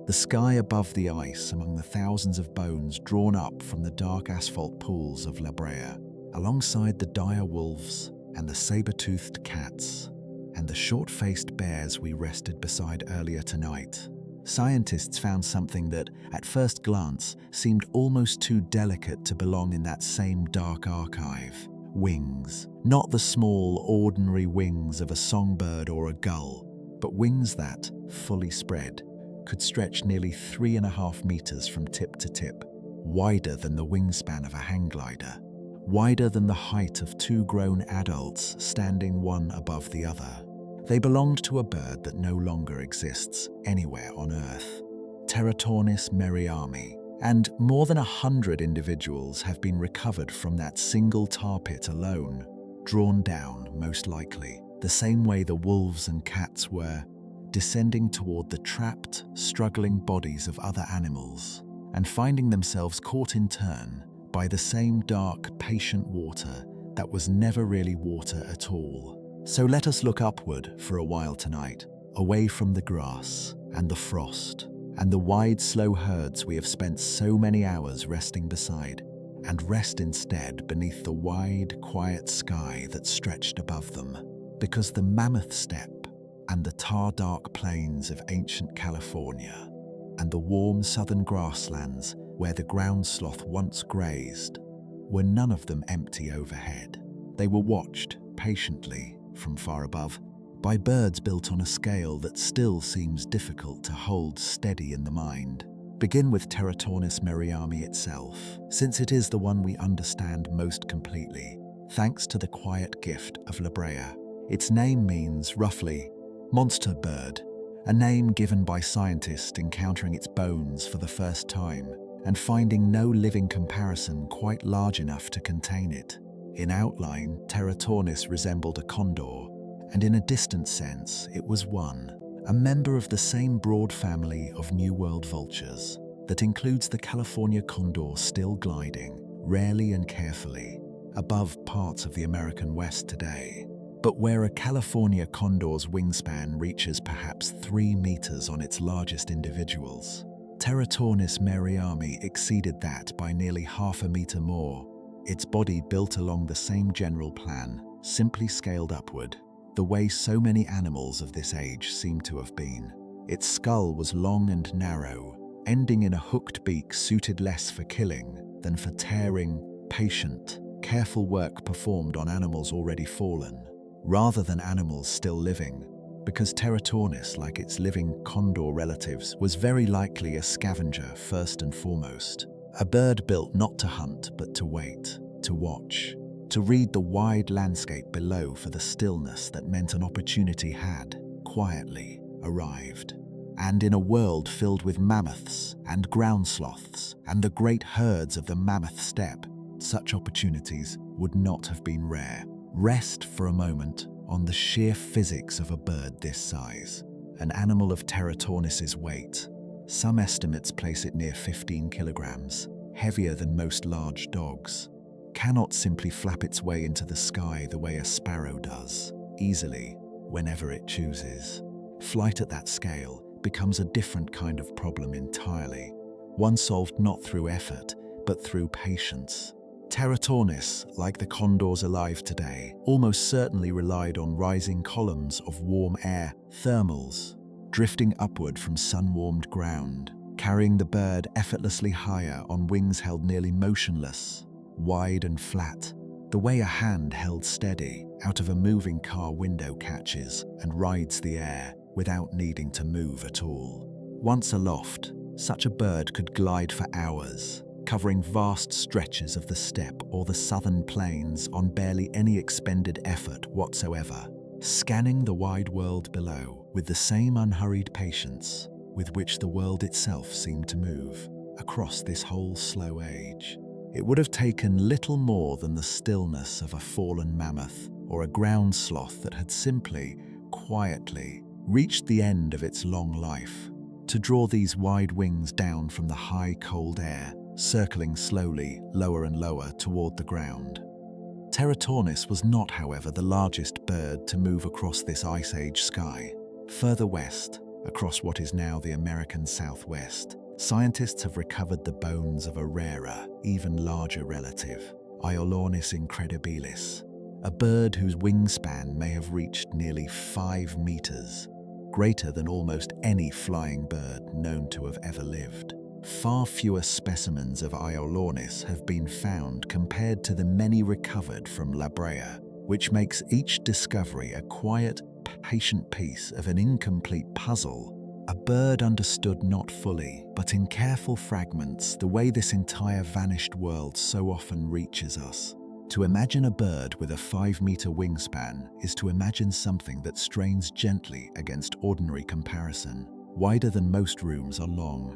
The sky above the ice among the thousands of bones drawn up from the dark asphalt pools of La Brea, alongside the dire wolves, and the saber-toothed cats, and the short-faced bears we rested beside earlier tonight. Scientists found something that, at first glance, seemed almost too delicate to belong in that same dark archive. Wings. Not the small, ordinary wings of a songbird or a gull, but wings that, fully spread, could stretch nearly 3.5 meters from tip to tip, wider than the wingspan of a hang glider. Wider than the height of 2 grown adults standing one above the other. They belonged to a bird that no longer exists anywhere on Earth, Pterotornis merriami, and more than 100 individuals have been recovered from that single tar pit alone, drawn down, most likely, the same way the wolves and cats were, descending toward the trapped, struggling bodies of other animals, and finding themselves caught in turn by the same dark, patient water that was never really water at all. So let us look upward for a while tonight, away from the grass and the frost and the wide, slow herds we have spent so many hours resting beside, and rest instead beneath the wide, quiet sky that stretched above them. Because the Mammoth steppe and the tar-dark plains of ancient California and the warm southern grasslands where the ground sloth once grazed were none of them empty overhead. They were watched patiently from far above by birds built on a scale that still seems difficult to hold steady in the mind. Begin with Pterotornis merriami itself, since it is the one we understand most completely, thanks to the quiet gift of La Brea. Its name means, roughly, monster bird, a name given by scientists encountering its bones for the first time and finding no living comparison quite large enough to contain it. In outline, Pterotornis resembled a condor, and in a distant sense, it was one, a member of the same broad family of New World vultures that includes the California condor still gliding, rarely and carefully, above parts of the American West today. But where a California condor's wingspan reaches perhaps 3 meters on its largest individuals, Pterotornis merriami exceeded that by nearly half a meter more, its body built along the same general plan, simply scaled upward, the way so many animals of this age seem to have been. Its skull was long and narrow, ending in a hooked beak suited less for killing than for tearing, patient, careful work performed on animals already fallen, rather than animals still living, because Pterotornis, like its living condor relatives, was very likely a scavenger first and foremost, a bird built not to hunt but to wait, to watch, to read the wide landscape below for the stillness that meant an opportunity had, quietly, arrived. And in a world filled with mammoths and ground sloths and the great herds of the Mammoth steppe, such opportunities would not have been rare. Rest for a moment on the sheer physics of a bird this size, an animal of Pterotornis's weight. Some estimates place it near 15 kilograms, heavier than most large dogs. Cannot simply flap its way into the sky the way a sparrow does, easily, whenever it chooses. Flight at that scale becomes a different kind of problem entirely, one solved not through effort, but through patience. Pterotornis, like the condors alive today, almost certainly relied on rising columns of warm air, thermals, drifting upward from sun-warmed ground, carrying the bird effortlessly higher on wings held nearly motionless, wide and flat, the way a hand held steady out of a moving car window catches and rides the air without needing to move at all. Once aloft, such a bird could glide for hours, covering vast stretches of the steppe or the southern plains on barely any expended effort whatsoever, scanning the wide world below with the same unhurried patience with which the world itself seemed to move across this whole slow age. It would have taken little more than the stillness of a fallen mammoth or a ground sloth that had simply, quietly, reached the end of its long life to draw these wide wings down from the high, cold air, circling slowly, lower and lower toward the ground. Pterotornis was not, however, the largest bird to move across this Ice Age sky. Further west, across what is now the American Southwest, scientists have recovered the bones of a rarer, even larger relative, Iolornis incredibilis, a bird whose wingspan may have reached nearly 5 meters, greater than almost any flying bird known to have ever lived. Far fewer specimens of Iolornis have been found compared to the many recovered from La Brea, which makes each discovery a quiet, patient piece of an incomplete puzzle, a bird understood not fully, but in careful fragments, the way this entire vanished world so often reaches us. To imagine a bird with a 5-meter wingspan is to imagine something that strains gently against ordinary comparison, wider than most rooms are long,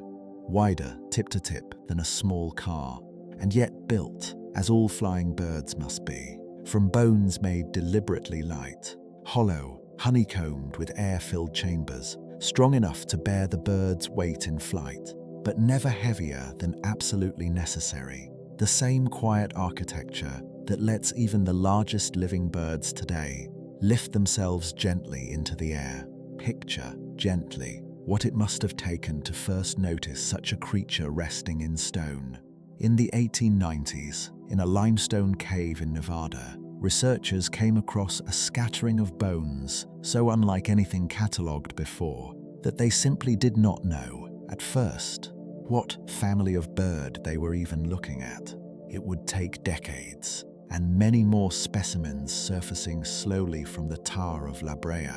wider, tip to tip, than a small car, and yet built, as all flying birds must be, from bones made deliberately light, hollow, honeycombed with air-filled chambers, strong enough to bear the bird's weight in flight, but never heavier than absolutely necessary. The same quiet architecture that lets even the largest living birds today lift themselves gently into the air. Picture, gently, what it must have taken to first notice such a creature resting in stone. In the 1890s, in a limestone cave in Nevada, researchers came across a scattering of bones so unlike anything catalogued before that they simply did not know, at first, what family of bird they were even looking at. It would take decades, and many more specimens surfacing slowly from the tar of La Brea,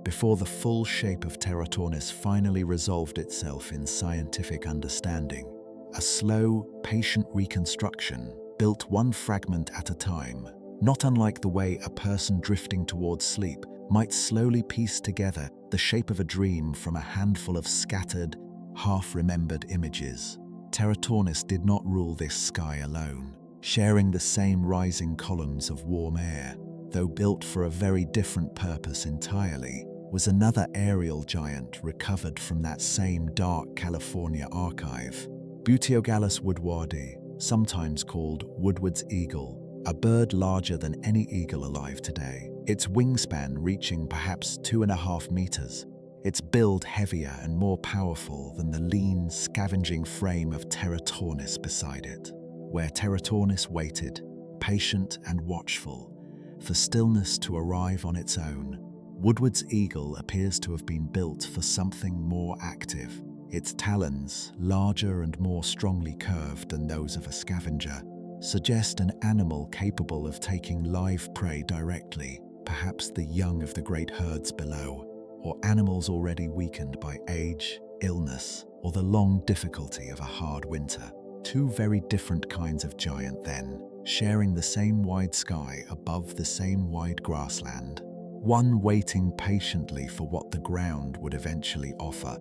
before the full shape of Pterotornis finally resolved itself in scientific understanding. A slow, patient reconstruction, built one fragment at a time, not unlike the way a person drifting towards sleep might slowly piece together the shape of a dream from a handful of scattered, half-remembered images. Pterotornis did not rule this sky alone, sharing the same rising columns of warm air, though built for a very different purpose entirely, was another aerial giant recovered from that same dark California archive. Buteogallus woodwardi, sometimes called Woodward's eagle, a bird larger than any eagle alive today, its wingspan reaching perhaps 2.5 meters, its build heavier and more powerful than the lean, scavenging frame of Pterotornis beside it, where Pterotornis waited, patient and watchful, for stillness to arrive on its own. Woodward's eagle appears to have been built for something more active. Its talons, larger and more strongly curved than those of a scavenger, suggest an animal capable of taking live prey directly, perhaps the young of the great herds below, or animals already weakened by age, illness, or the long difficulty of a hard winter. Two very different kinds of giant then, sharing the same wide sky above the same wide grassland, one waiting patiently for what the ground would eventually offer,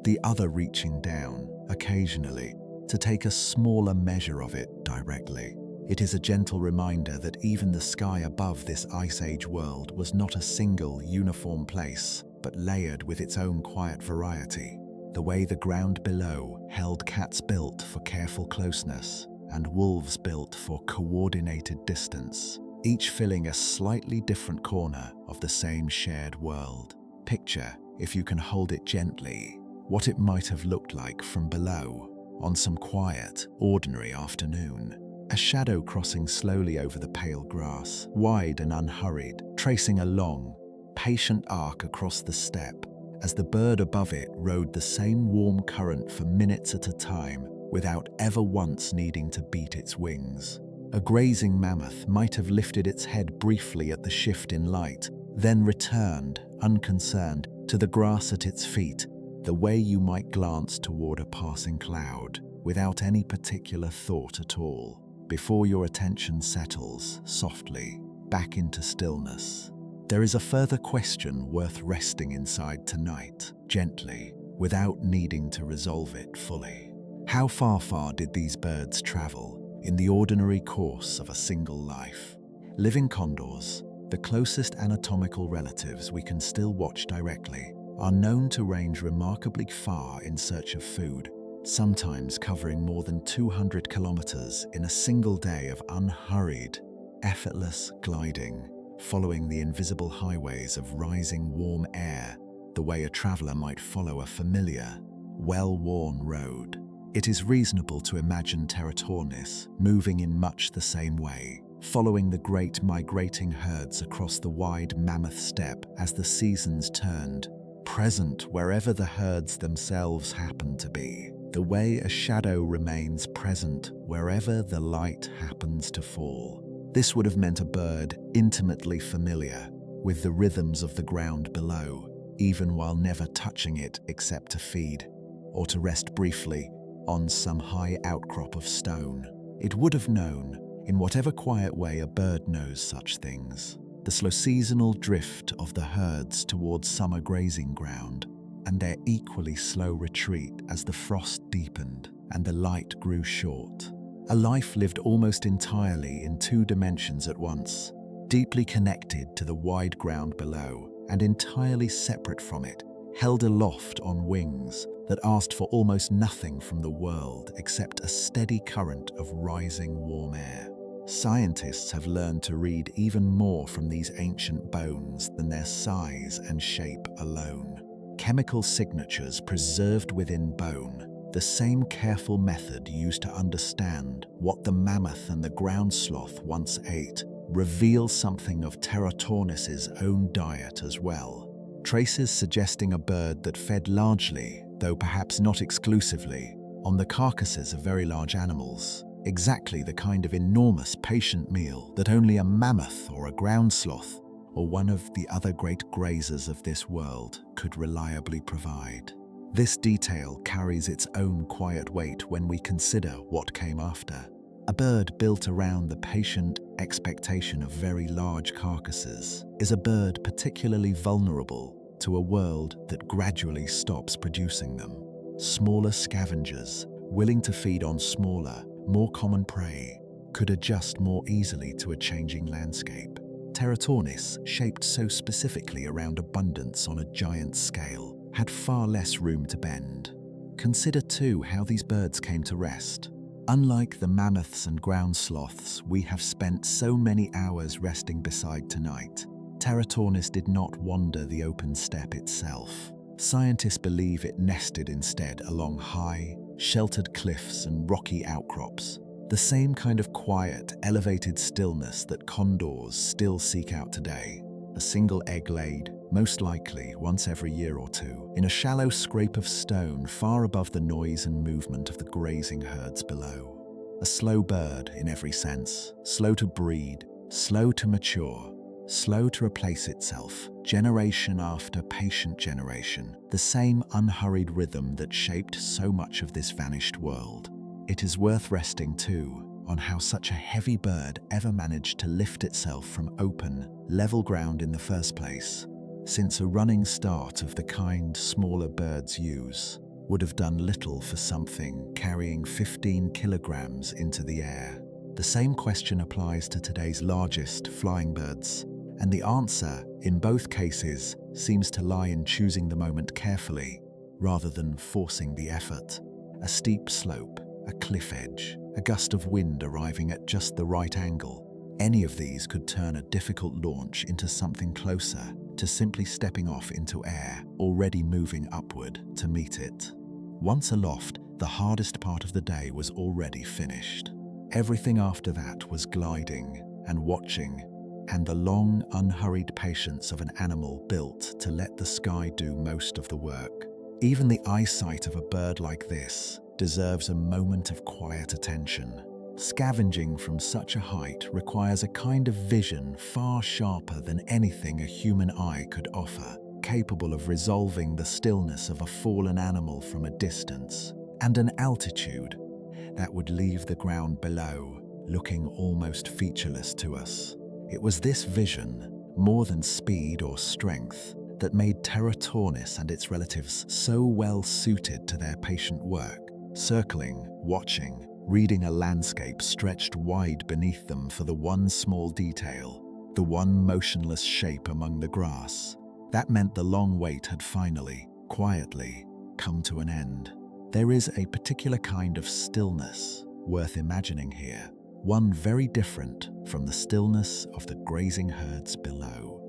the other reaching down, occasionally, to take a smaller measure of it directly. It is a gentle reminder that even the sky above this Ice Age world was not a single, uniform place, but layered with its own quiet variety. The way the ground below held cats built for careful closeness and wolves built for coordinated distance, each filling a slightly different corner of the same shared world. Picture, if you can hold it gently, what it might have looked like from below on some quiet, ordinary afternoon. A shadow crossing slowly over the pale grass, wide and unhurried, tracing a long, patient arc across the steppe, as the bird above it rode the same warm current for minutes at a time without ever once needing to beat its wings. A grazing mammoth might have lifted its head briefly at the shift in light, then returned, unconcerned, to the grass at its feet, the way you might glance toward a passing cloud, without any particular thought at all, before your attention settles, softly, back into stillness. There is a further question worth resting inside tonight, gently, without needing to resolve it fully. How far did these birds travel in the ordinary course of a single life? Living condors, the closest anatomical relatives we can still watch directly, are known to range remarkably far in search of food, sometimes covering more than 200 kilometers in a single day of unhurried, effortless gliding, following the invisible highways of rising warm air, the way a traveler might follow a familiar, well-worn road. It is reasonable to imagine Pterotornis moving in much the same way, following the great migrating herds across the wide Mammoth steppe as the seasons turned, present wherever the herds themselves happen to be, the way a shadow remains present wherever the light happens to fall. This would have meant a bird intimately familiar with the rhythms of the ground below, even while never touching it except to feed, or to rest briefly on some high outcrop of stone. It would have known, in whatever quiet way a bird knows such things, the slow seasonal drift of the herds towards summer grazing ground, and their equally slow retreat as the frost deepened and the light grew short. A life lived almost entirely in two dimensions at once, deeply connected to the wide ground below and entirely separate from it, held aloft on wings that asked for almost nothing from the world except a steady current of rising warm air. Scientists have learned to read even more from these ancient bones than their size and shape alone. Chemical signatures preserved within bone, the same careful method used to understand what the mammoth and the ground sloth once ate, reveal something of Terratornis' own diet as well. Traces suggesting a bird that fed largely, though perhaps not exclusively, on the carcasses of very large animals. Exactly the kind of enormous patient meal that only a mammoth or a ground sloth or one of the other great grazers of this world could reliably provide. This detail carries its own quiet weight when we consider what came after. A bird built around the patient expectation of very large carcasses is a bird particularly vulnerable to a world that gradually stops producing them. Smaller scavengers, willing to feed on smaller, more common prey, could adjust more easily to a changing landscape. Terratornis, shaped so specifically around abundance on a giant scale, had far less room to bend. Consider too how these birds came to rest. Unlike the mammoths and ground sloths we have spent so many hours resting beside tonight, Terratornis did not wander the open steppe itself. Scientists believe it nested instead along high, sheltered cliffs and rocky outcrops. The same kind of quiet, elevated stillness that condors still seek out today. A single egg laid, most likely once every year or two, in a shallow scrape of stone far above the noise and movement of the grazing herds below. A slow bird in every sense, slow to breed, slow to mature, slow to replace itself, generation after patient generation, the same unhurried rhythm that shaped so much of this vanished world. It is worth resting too on how such a heavy bird ever managed to lift itself from open, level ground in the first place, since a running start of the kind smaller birds use would have done little for something carrying 15 kilograms into the air. The same question applies to today's largest flying birds, and the answer, in both cases, seems to lie in choosing the moment carefully, rather than forcing the effort. A steep slope, a cliff edge, a gust of wind arriving at just the right angle. Any of these could turn a difficult launch into something closer to simply stepping off into air, already moving upward to meet it. Once aloft, the hardest part of the day was already finished. Everything after that was gliding and watching, and the long, unhurried patience of an animal built to let the sky do most of the work. Even the eyesight of a bird like this deserves a moment of quiet attention. Scavenging from such a height requires a kind of vision far sharper than anything a human eye could offer, capable of resolving the stillness of a fallen animal from a distance, and an altitude that would leave the ground below looking almost featureless to us. It was this vision, more than speed or strength, that made Terratornis and its relatives so well suited to their patient work, circling, watching, reading a landscape stretched wide beneath them for the one small detail, the one motionless shape among the grass. That meant the long wait had finally, quietly, come to an end. There is a particular kind of stillness worth imagining here, one very different from the stillness of the grazing herds below.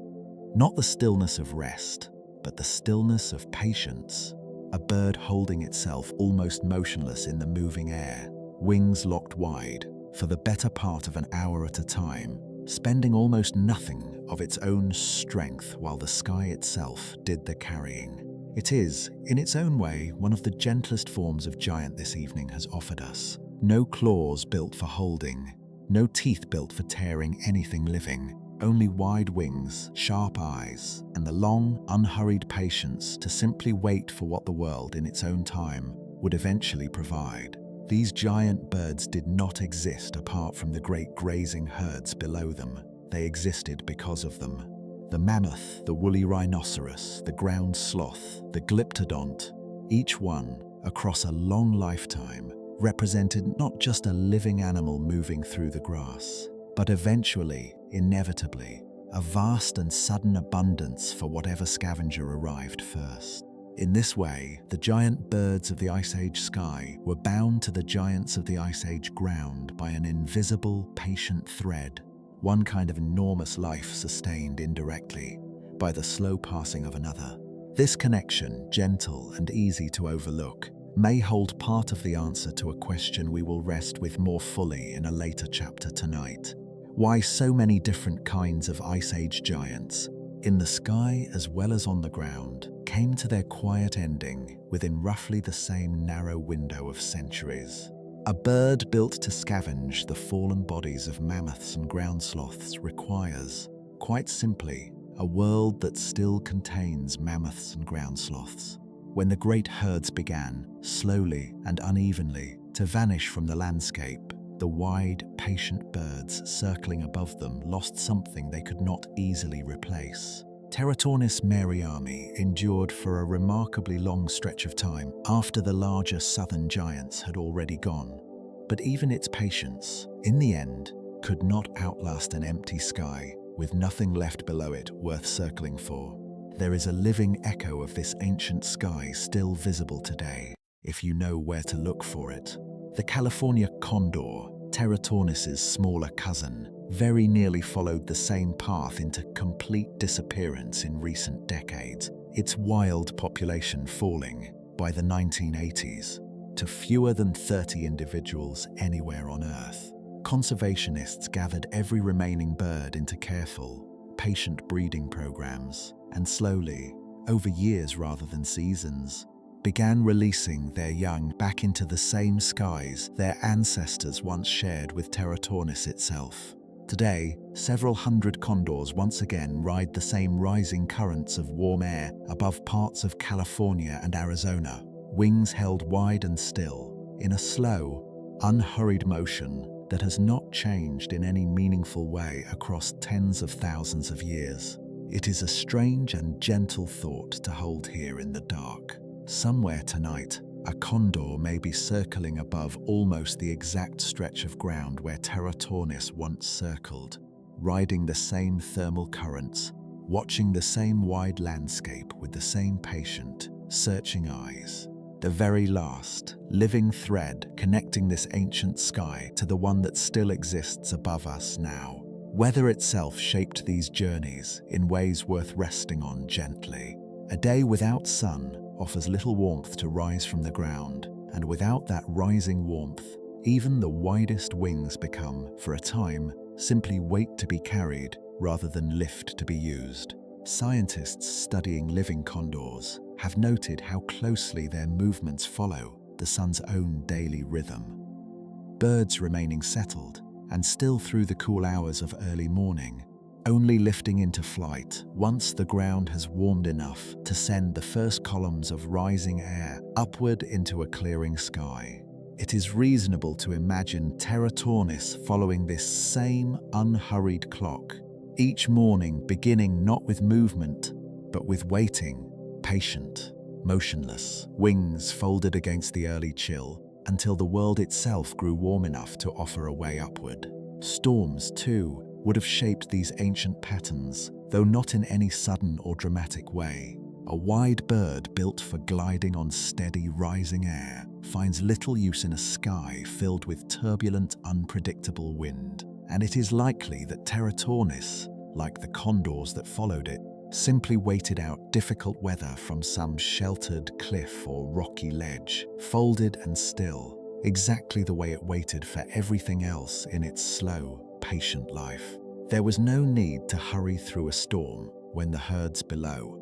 Not the stillness of rest, but the stillness of patience, a bird holding itself almost motionless in the moving air, wings locked wide, for the better part of an hour at a time, spending almost nothing of its own strength while the sky itself did the carrying. It is, in its own way, one of the gentlest forms of giant this evening has offered us. No claws built for holding, no teeth built for tearing anything living, only wide wings, sharp eyes, and the long, unhurried patience to simply wait for what the world in its own time would eventually provide. These giant birds did not exist apart from the great grazing herds below them. They existed because of them. The mammoth, the woolly rhinoceros, the ground sloth, the glyptodont, each one, across a long lifetime, represented not just a living animal moving through the grass, but eventually, inevitably, a vast and sudden abundance for whatever scavenger arrived first. In this way, the giant birds of the Ice Age sky were bound to the giants of the Ice Age ground by an invisible, patient thread, one kind of enormous life sustained indirectly by the slow passing of another. This connection, gentle and easy to overlook, may hold part of the answer to a question we will rest with more fully in a later chapter tonight. Why so many different kinds of Ice Age giants, in the sky as well as on the ground, came to their quiet ending within roughly the same narrow window of centuries. A bird built to scavenge the fallen bodies of mammoths and ground sloths requires, quite simply, a world that still contains mammoths and ground sloths. When the great herds began, slowly and unevenly, to vanish from the landscape, the wide, patient birds circling above them lost something they could not easily replace. Pterotornis mariami endured for a remarkably long stretch of time after the larger southern giants had already gone. But even its patience, in the end, could not outlast an empty sky with nothing left below it worth circling for. There is a living echo of this ancient sky still visible today, if you know where to look for it. The California condor, Pterotornis's smaller cousin, very nearly followed the same path into complete disappearance in recent decades, its wild population falling, by the 1980s, to fewer than 30 individuals anywhere on Earth. Conservationists gathered every remaining bird into careful, patient breeding programs, and slowly, over years rather than seasons, began releasing their young back into the same skies their ancestors once shared with Pterotornis itself. Today, several hundred condors once again ride the same rising currents of warm air above parts of California and Arizona, wings held wide and still, in a slow, unhurried motion that has not changed in any meaningful way across tens of thousands of years. It is a strange and gentle thought to hold here in the dark. Somewhere tonight, a condor may be circling above almost the exact stretch of ground where Pterotornis once circled, riding the same thermal currents, watching the same wide landscape with the same patient, searching eyes. The very last, living thread connecting this ancient sky to the one that still exists above us now. Weather itself shaped these journeys in ways worth resting on gently. A day without sun offers little warmth to rise from the ground, and without that rising warmth, even the widest wings become, for a time, simply weight to be carried rather than lift to be used. Scientists studying living condors have noted how closely their movements follow the sun's own daily rhythm. Birds remaining settled, and still through the cool hours of early morning, only lifting into flight once the ground has warmed enough to send the first columns of rising air upward into a clearing sky. It is reasonable to imagine Pterotornis following this same unhurried clock, each morning beginning not with movement, but with waiting, patient, motionless, wings folded against the early chill, until the world itself grew warm enough to offer a way upward. Storms, too, would have shaped these ancient patterns, though not in any sudden or dramatic way. A wide bird built for gliding on steady, rising air finds little use in a sky filled with turbulent, unpredictable wind, and it is likely that Pterotornis, like the condors that followed it, simply waited out difficult weather from some sheltered cliff or rocky ledge, folded and still, exactly the way it waited for everything else in its slow, patient life. There was no need to hurry through a storm when the herds below,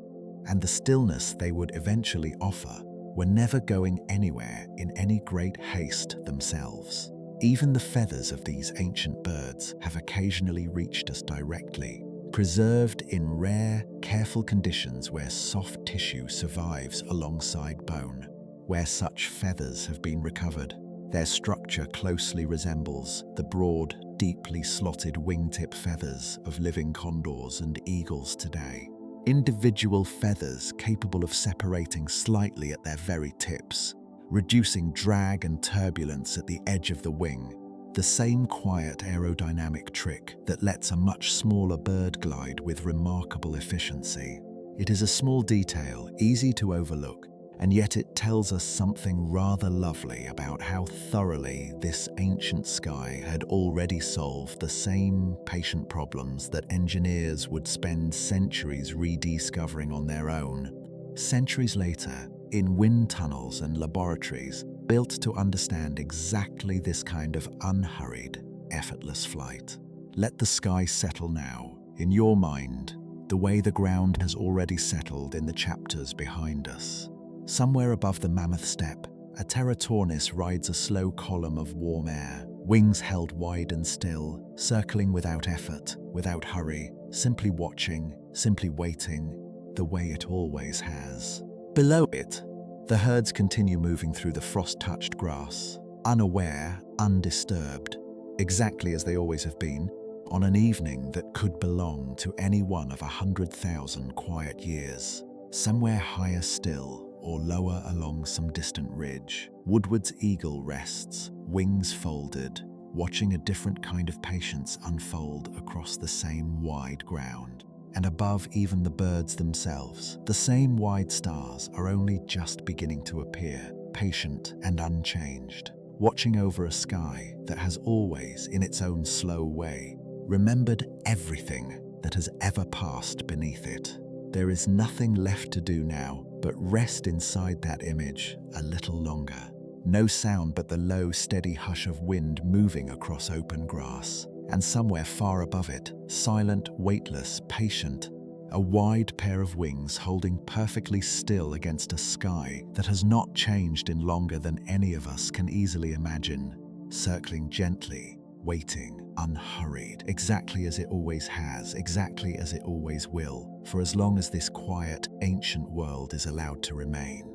and the stillness they would eventually offer, were never going anywhere in any great haste themselves. Even the feathers of these ancient birds have occasionally reached us directly, preserved in rare, careful conditions where soft tissue survives alongside bone. Where such feathers have been recovered, their structure closely resembles the broad, deeply slotted wingtip feathers of living condors and eagles today. Individual feathers capable of separating slightly at their very tips, reducing drag and turbulence at the edge of the wing, the same quiet aerodynamic trick that lets a much smaller bird glide with remarkable efficiency. It is a small detail, easy to overlook, and yet it tells us something rather lovely about how thoroughly this ancient sky had already solved the same patient problems that engineers would spend centuries rediscovering on their own. Centuries later, in wind tunnels and laboratories built to understand exactly this kind of unhurried, effortless flight. Let the sky settle now, in your mind, the way the ground has already settled in the chapters behind us. Somewhere above the Mammoth steppe, a Pterotornis rides a slow column of warm air, wings held wide and still, circling without effort, without hurry, simply watching, simply waiting, the way it always has. Below it, the herds continue moving through the frost-touched grass, unaware, undisturbed, exactly as they always have been, on an evening that could belong to any one of 100,000 quiet years. Somewhere higher still, or lower along some distant ridge, Woodward's eagle rests, wings folded, watching a different kind of patience unfold across the same wide ground. And above even the birds themselves, the same wide stars are only just beginning to appear, patient and unchanged, watching over a sky that has always, in its own slow way, remembered everything that has ever passed beneath it. There is nothing left to do now but rest inside that image a little longer. No sound but the low, steady hush of wind moving across open grass. And somewhere far above it, silent, weightless, patient, a wide pair of wings holding perfectly still against a sky that has not changed in longer than any of us can easily imagine, circling gently, waiting, unhurried, exactly as it always has, exactly as it always will, for as long as this quiet, ancient world is allowed to remain.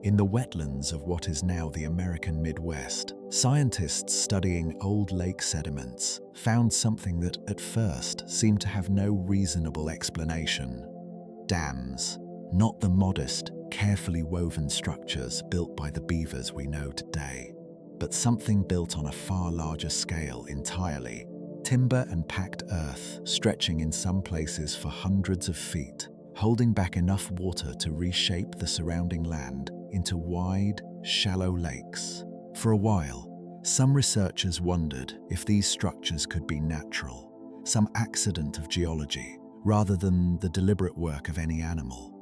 In the wetlands of what is now the American Midwest, scientists studying old lake sediments found something that at first seemed to have no reasonable explanation. Dams, not the modest, carefully woven structures built by the beavers we know today, but something built on a far larger scale entirely, timber and packed earth stretching in some places for hundreds of feet, holding back enough water to reshape the surrounding land into wide, shallow lakes. For a while, some researchers wondered if these structures could be natural, some accident of geology, rather than the deliberate work of any animal.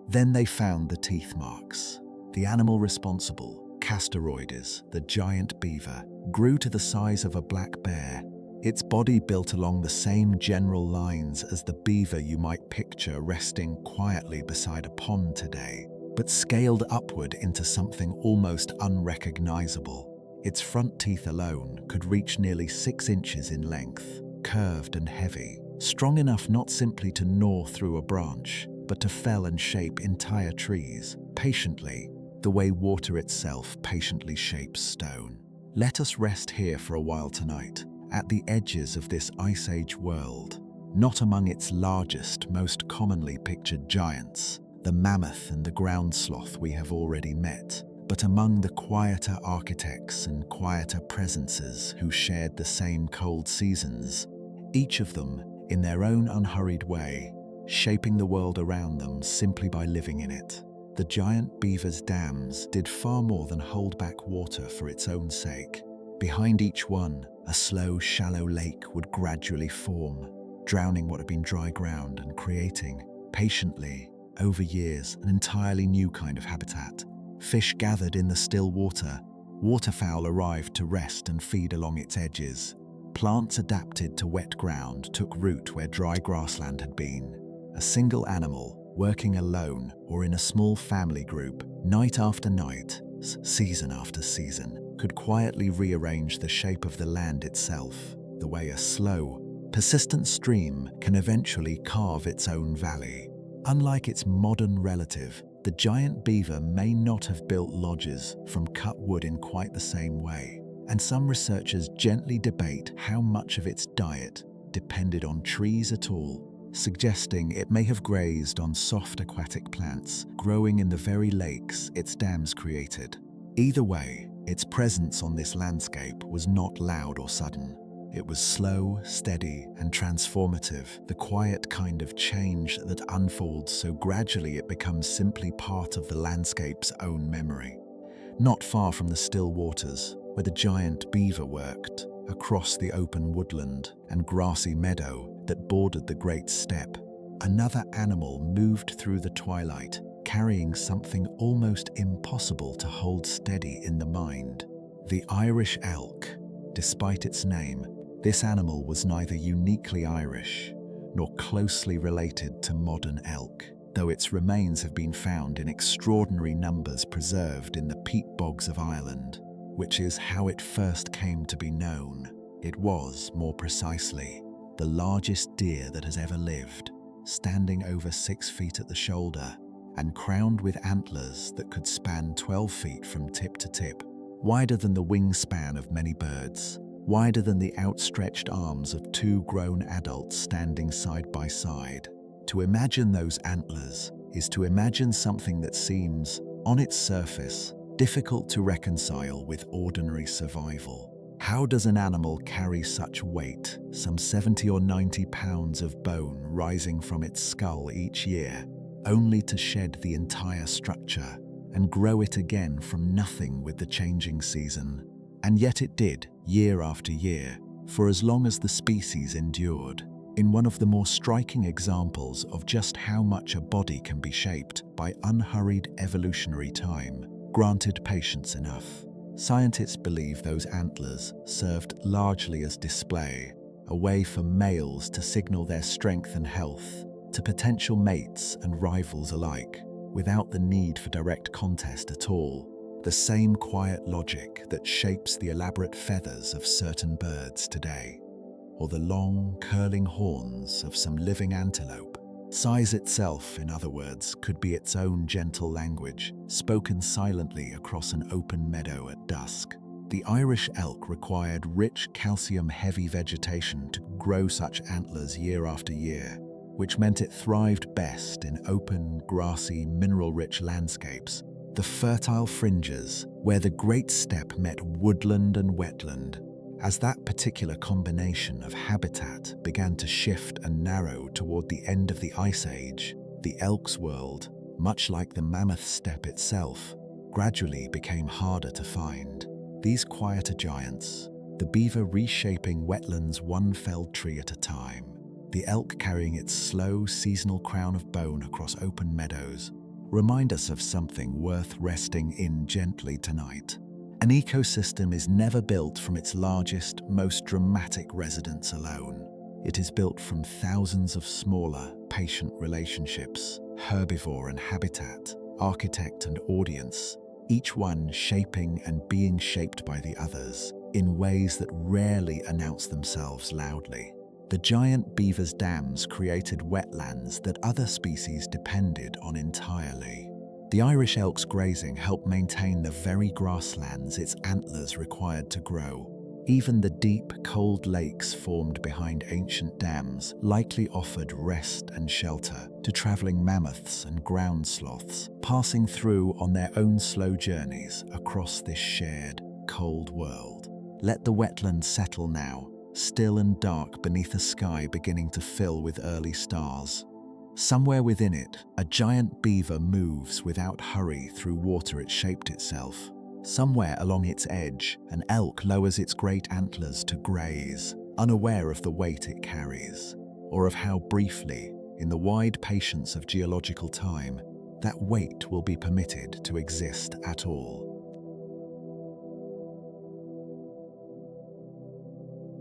Then they found the teeth marks. The animal responsible, Castoroides, the giant beaver, grew to the size of a black bear. Its body built along the same general lines as the beaver you might picture resting quietly beside a pond today, but scaled upward into something almost unrecognizable. Its front teeth alone could reach nearly 6 inches in length, curved and heavy, strong enough not simply to gnaw through a branch, but to fell and shape entire trees, patiently, the way water itself patiently shapes stone. Let us rest here for a while tonight, at the edges of this Ice Age world, not among its largest, most commonly pictured giants, the mammoth and the ground sloth we have already met, but among the quieter architects and quieter presences who shared the same cold seasons, each of them, in their own unhurried way, shaping the world around them simply by living in it. The giant beaver's dams did far more than hold back water for its own sake. Behind each one, a slow, shallow lake would gradually form, drowning what had been dry ground and creating, patiently, over years, an entirely new kind of habitat. Fish gathered in the still water, waterfowl arrived to rest and feed along its edges. Plants adapted to wet ground took root where dry grassland had been. A single animal, working alone or in a small family group, night after night, season after season, could quietly rearrange the shape of the land itself, the way a slow, persistent stream can eventually carve its own valley. Unlike its modern relative, the giant beaver may not have built lodges from cut wood in quite the same way, and some researchers gently debate how much of its diet depended on trees at all, suggesting it may have grazed on soft aquatic plants growing in the very lakes its dams created. Either way, its presence on this landscape was not loud or sudden. It was slow, steady, and transformative, the quiet kind of change that unfolds so gradually it becomes simply part of the landscape's own memory. Not far from the still waters, where the giant beaver worked, across the open woodland and grassy meadow that bordered the great steppe, another animal moved through the twilight, carrying something almost impossible to hold steady in the mind. The Irish elk. Despite its name, this animal was neither uniquely Irish nor closely related to modern elk, though its remains have been found in extraordinary numbers preserved in the peat bogs of Ireland, which is how it first came to be known. It was, more precisely, the largest deer that has ever lived, standing over 6 feet at the shoulder and crowned with antlers that could span 12 feet from tip to tip, wider than the wingspan of many birds, wider than the outstretched arms of 2 grown adults standing side by side. To imagine those antlers is to imagine something that seems, on its surface, difficult to reconcile with ordinary survival. How does an animal carry such weight, some 70 or 90 pounds of bone rising from its skull each year, only to shed the entire structure and grow it again from nothing with the changing season? And yet it did, year after year, for as long as the species endured, in one of the more striking examples of just how much a body can be shaped by unhurried evolutionary time, granted patience enough. Scientists believe those antlers served largely as display, a way for males to signal their strength and health to potential mates and rivals alike, without the need for direct contest at all. The same quiet logic that shapes the elaborate feathers of certain birds today, or the long, curling horns of some living antelope. Size itself, in other words, could be its own gentle language, spoken silently across an open meadow at dusk. The Irish elk required rich, calcium-heavy vegetation to grow such antlers year after year, which meant it thrived best in open, grassy, mineral-rich landscapes, the fertile fringes where the great steppe met woodland and wetland. As that particular combination of habitat began to shift and narrow toward the end of the Ice Age, the elk's world, much like the mammoth steppe itself, gradually became harder to find. These quieter giants, the beaver reshaping wetlands one felled tree at a time, the elk carrying its slow, seasonal crown of bone across open meadows, remind us of something worth resting in gently tonight. An ecosystem is never built from its largest, most dramatic residents alone. It is built from thousands of smaller, patient relationships, herbivore and habitat, architect and audience, each one shaping and being shaped by the others in ways that rarely announce themselves loudly. The giant beaver's dams created wetlands that other species depended on entirely. The Irish elk's grazing helped maintain the very grasslands its antlers required to grow. Even the deep, cold lakes formed behind ancient dams likely offered rest and shelter to traveling mammoths and ground sloths, passing through on their own slow journeys across this shared, cold world. Let the wetlands settle now, still and dark beneath a sky beginning to fill with early stars. Somewhere within it, a giant beaver moves without hurry through water it shaped itself. Somewhere along its edge, an elk lowers its great antlers to graze, unaware of the weight it carries, or of how briefly, in the wide patience of geological time, that weight will be permitted to exist at all.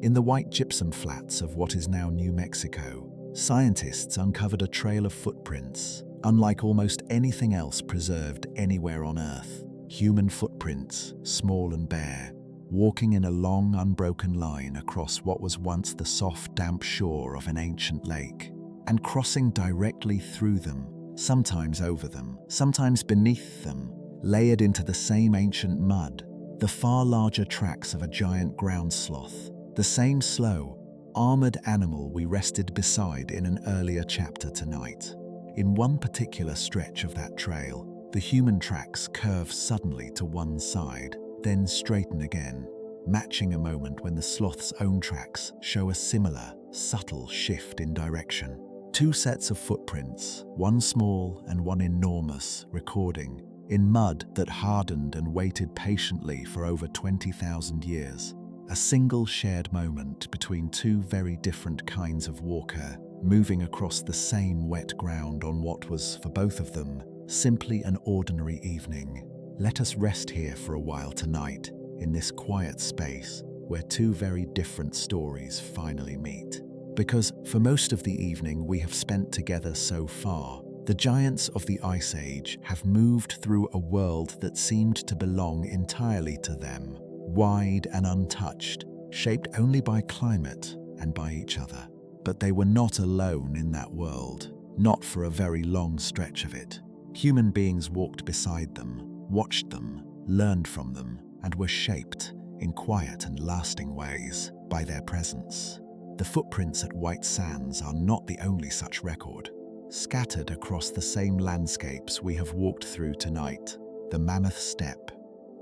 In the white gypsum flats of what is now New Mexico, scientists uncovered a trail of footprints, unlike almost anything else preserved anywhere on Earth. Human footprints, small and bare, walking in a long, unbroken line across what was once the soft, damp shore of an ancient lake, and crossing directly through them, sometimes over them, sometimes beneath them, layered into the same ancient mud, the far larger tracks of a giant ground sloth, the same slow, armored animal we rested beside in an earlier chapter tonight. In one particular stretch of that trail, the human tracks curve suddenly to one side, then straighten again, matching a moment when the sloth's own tracks show a similar, subtle shift in direction. Two sets of footprints, one small and one enormous, recording, in mud that hardened and waited patiently for over 20,000 years. A single shared moment between two very different kinds of walker, moving across the same wet ground on what was, for both of them, simply an ordinary evening. Let us rest here for a while tonight, in this quiet space where two very different stories finally meet. Because for most of the evening we have spent together so far, the giants of the Ice Age have moved through a world that seemed to belong entirely to them, wide and untouched, shaped only by climate and by each other. But they were not alone in that world, not for a very long stretch of it. Human beings walked beside them, watched them, learned from them, and were shaped, in quiet and lasting ways, by their presence. The footprints at White Sands are not the only such record. Scattered across the same landscapes we have walked through tonight, the Mammoth steppe,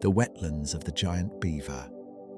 the wetlands of the giant beaver,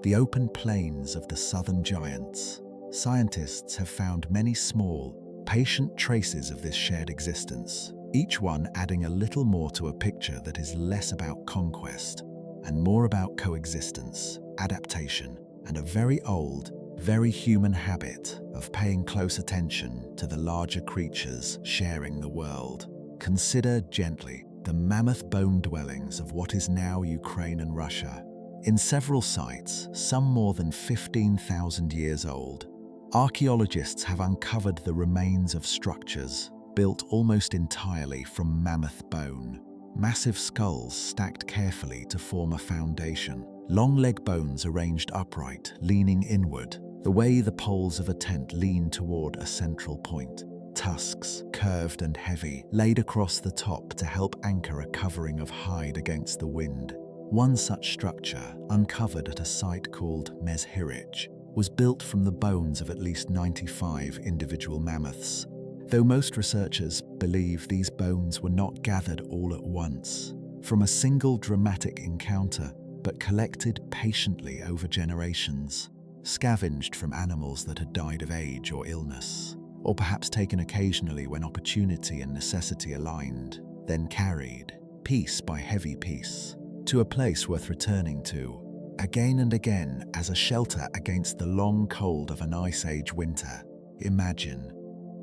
the open plains of the southern giants, scientists have found many small, patient traces of this shared existence, each one adding a little more to a picture that is less about conquest and more about coexistence, adaptation, and a very old, very human habit of paying close attention to the larger creatures sharing the world. Consider gently the mammoth bone dwellings of what is now Ukraine and Russia. In several sites, some more than 15,000 years old, archaeologists have uncovered the remains of structures built almost entirely from mammoth bone. Massive skulls stacked carefully to form a foundation, long leg bones arranged upright, leaning inward, the way the poles of a tent lean toward a central point. Tusks, curved and heavy, laid across the top to help anchor a covering of hide against the wind. One such structure, uncovered at a site called Mezhirich, was built from the bones of at least 95 individual mammoths, though most researchers believe these bones were not gathered all at once, from a single dramatic encounter, but collected patiently over generations, scavenged from animals that had died of age or illness, or perhaps taken occasionally when opportunity and necessity aligned, then carried, piece by heavy piece, to a place worth returning to, again and again as a shelter against the long cold of an Ice Age winter. Imagine,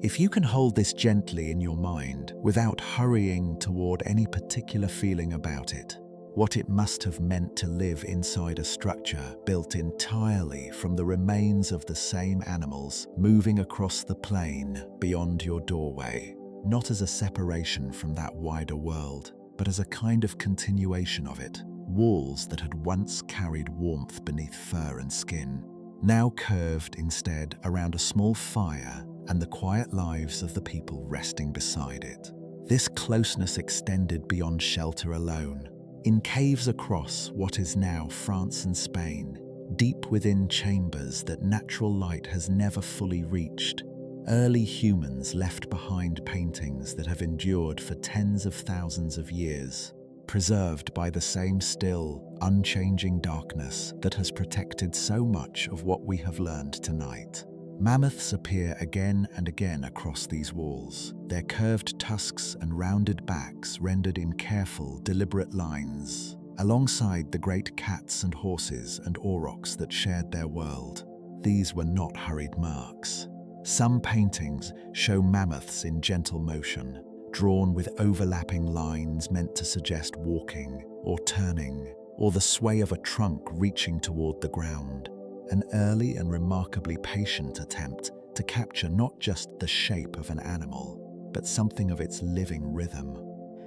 if you can hold this gently in your mind without hurrying toward any particular feeling about it, what it must have meant to live inside a structure built entirely from the remains of the same animals moving across the plain beyond your doorway, not as a separation from that wider world, but as a kind of continuation of it. Walls that had once carried warmth beneath fur and skin, now curved instead around a small fire and the quiet lives of the people resting beside it. This closeness extended beyond shelter alone. In caves across what is now France and Spain, deep within chambers that natural light has never fully reached, early humans left behind paintings that have endured for tens of thousands of years, preserved by the same still, unchanging darkness that has protected so much of what we have learned tonight. Mammoths appear again and again across these walls, their curved tusks and rounded backs rendered in careful, deliberate lines, alongside the great cats and horses and aurochs that shared their world. These were not hurried marks. Some paintings show mammoths in gentle motion, drawn with overlapping lines meant to suggest walking or turning, or the sway of a trunk reaching toward the ground. An early and remarkably patient attempt to capture not just the shape of an animal, but something of its living rhythm.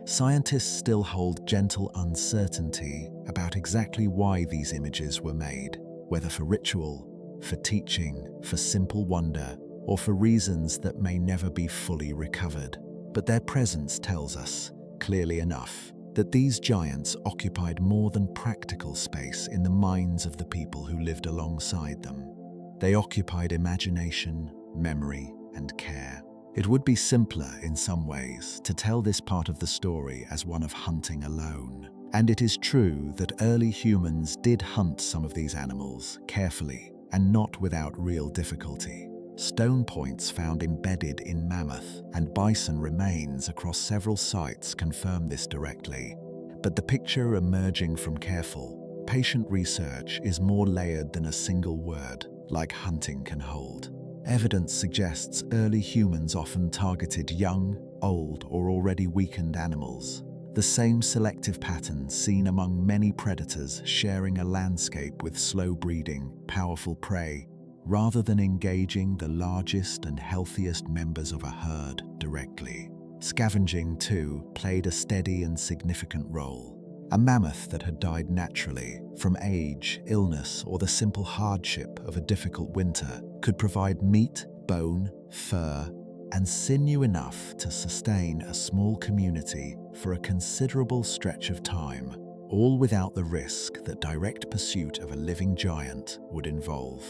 Scientists still hold gentle uncertainty about exactly why these images were made, whether for ritual, for teaching, for simple wonder, or for reasons that may never be fully recovered. But their presence tells us, clearly enough, that these giants occupied more than practical space in the minds of the people who lived alongside them. They occupied imagination, memory, and care. It would be simpler, in some ways, to tell this part of the story as one of hunting alone. And it is true that early humans did hunt some of these animals carefully, and not without real difficulty. Stone points found embedded in mammoth and bison remains across several sites confirm this directly. But the picture emerging from careful, patient research is more layered than a single word, like hunting can hold. Evidence suggests early humans often targeted young, old, or already weakened animals, the same selective pattern seen among many predators sharing a landscape with slow-breeding, powerful prey, rather than engaging the largest and healthiest members of a herd directly. Scavenging, too, played a steady and significant role. A mammoth that had died naturally, from age, illness, or the simple hardship of a difficult winter, could provide meat, bone, fur, and sinew enough to sustain a small community for a considerable stretch of time, all without the risk that direct pursuit of a living giant would involve.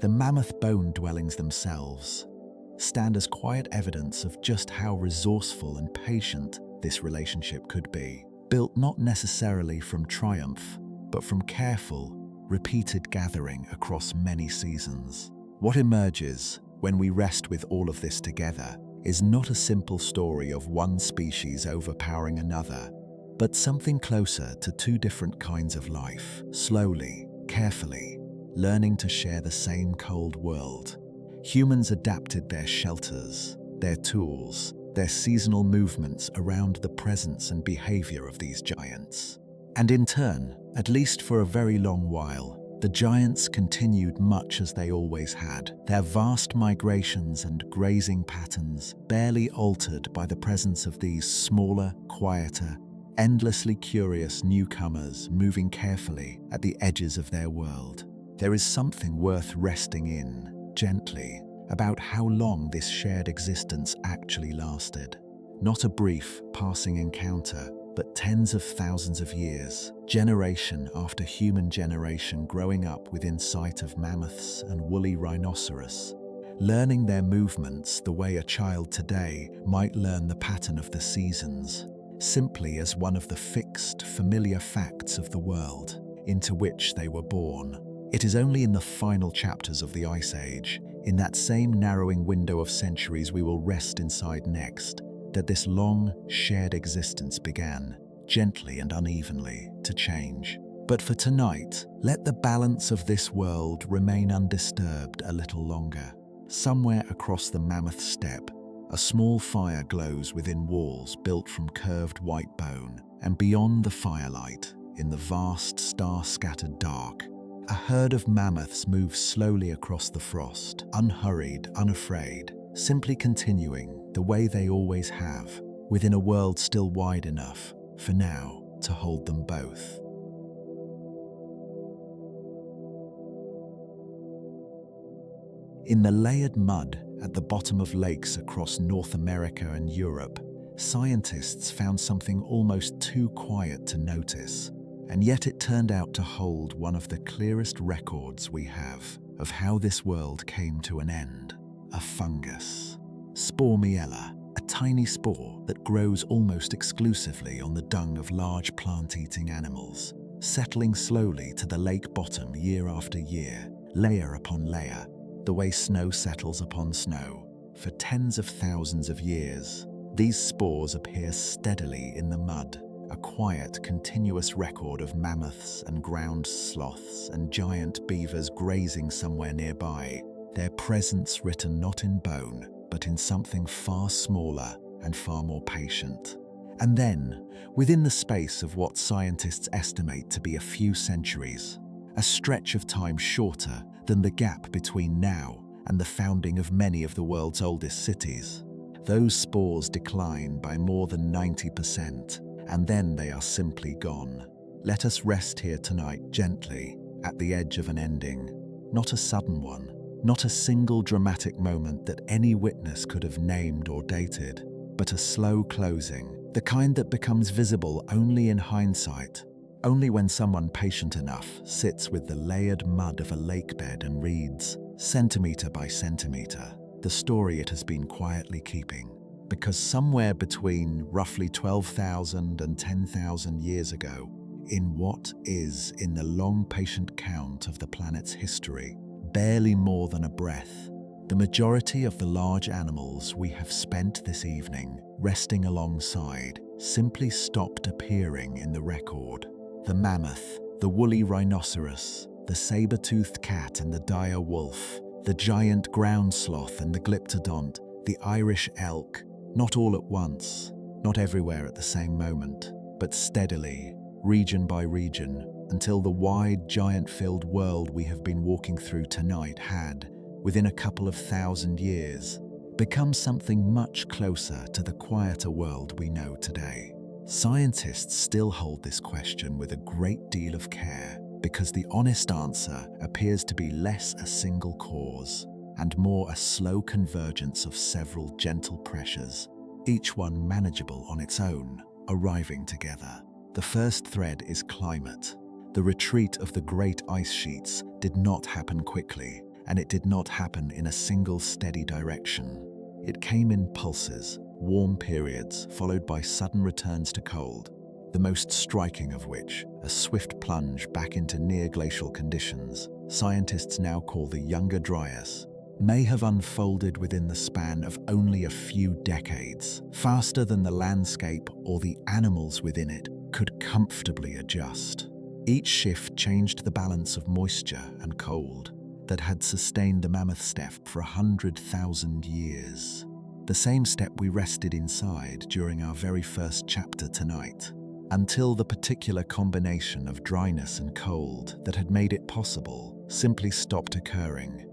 The mammoth bone dwellings themselves stand as quiet evidence of just how resourceful and patient this relationship could be, built not necessarily from triumph, but from careful, repeated gathering across many seasons. What emerges when we rest with all of this together is not a simple story of one species overpowering another, but something closer to two different kinds of life, slowly, carefully, learning to share the same cold world. Humans adapted their shelters, their tools, their seasonal movements around the presence and behavior of these giants. And in turn, at least for a very long while, the giants continued much as they always had, their vast migrations and grazing patterns barely altered by the presence of these smaller, quieter, endlessly curious newcomers moving carefully at the edges of their world. There is something worth resting in, gently, about how long this shared existence actually lasted. Not a brief, passing encounter, but tens of thousands of years, generation after human generation growing up within sight of mammoths and woolly rhinoceros, learning their movements the way a child today might learn the pattern of the seasons, simply as one of the fixed, familiar facts of the world into which they were born. It is only in the final chapters of the Ice Age, in that same narrowing window of centuries we will rest inside next, that this long, shared existence began, gently and unevenly, to change. But for tonight, let the balance of this world remain undisturbed a little longer. Somewhere across the Mammoth steppe, a small fire glows within walls built from curved white bone, and beyond the firelight, in the vast star-scattered dark, a herd of mammoths moves slowly across the frost, unhurried, unafraid, simply continuing the way they always have, within a world still wide enough, for now, to hold them both. In the layered mud at the bottom of lakes across North America and Europe, scientists found something almost too quiet to notice. And yet it turned out to hold one of the clearest records we have of how this world came to an end. A fungus. Spormiella, a tiny spore that grows almost exclusively on the dung of large plant-eating animals, settling slowly to the lake bottom year after year, layer upon layer, the way snow settles upon snow. For tens of thousands of years, these spores appear steadily in the mud, a quiet, continuous record of mammoths and ground sloths and giant beavers grazing somewhere nearby, their presence written not in bone, but in something far smaller and far more patient. And then, within the space of what scientists estimate to be a few centuries, a stretch of time shorter than the gap between now and the founding of many of the world's oldest cities, those spores decline by more than 90%. And then they are simply gone. Let us rest here tonight gently, at the edge of an ending. Not a sudden one, not a single dramatic moment that any witness could have named or dated, but a slow closing, the kind that becomes visible only in hindsight, only when someone patient enough sits with the layered mud of a lake bed and reads, centimeter by centimeter, the story it has been quietly keeping. Because somewhere between roughly 12,000 and 10,000 years ago, in what is, in the long patient count of the planet's history, barely more than a breath, the majority of the large animals we have spent this evening resting alongside simply stopped appearing in the record. The mammoth, the woolly rhinoceros, the saber-toothed cat and the dire wolf, the giant ground sloth and the glyptodont, the Irish elk, not all at once, not everywhere at the same moment. but steadily, region by region, until the wide, giant-filled world we have been walking through tonight had, within a couple of thousand years, become something much closer to the quieter world we know today. Scientists still hold this question with a great deal of care, because the honest answer appears to be less a single cause and more a slow convergence of several gentle pressures, each one manageable on its own, arriving together. The first thread is climate. The retreat of the great ice sheets did not happen quickly, and it did not happen in a single steady direction. It came in pulses, warm periods followed by sudden returns to cold, the most striking of which, a swift plunge back into near-glacial conditions, scientists now call the Younger Dryas, may have unfolded within the span of only a few decades, faster than the landscape or the animals within it could comfortably adjust. Each shift changed the balance of moisture and cold that had sustained the mammoth steppe for 100,000 years. The same steppe we rested inside during our very first chapter tonight, until the particular combination of dryness and cold that had made it possible simply stopped occurring,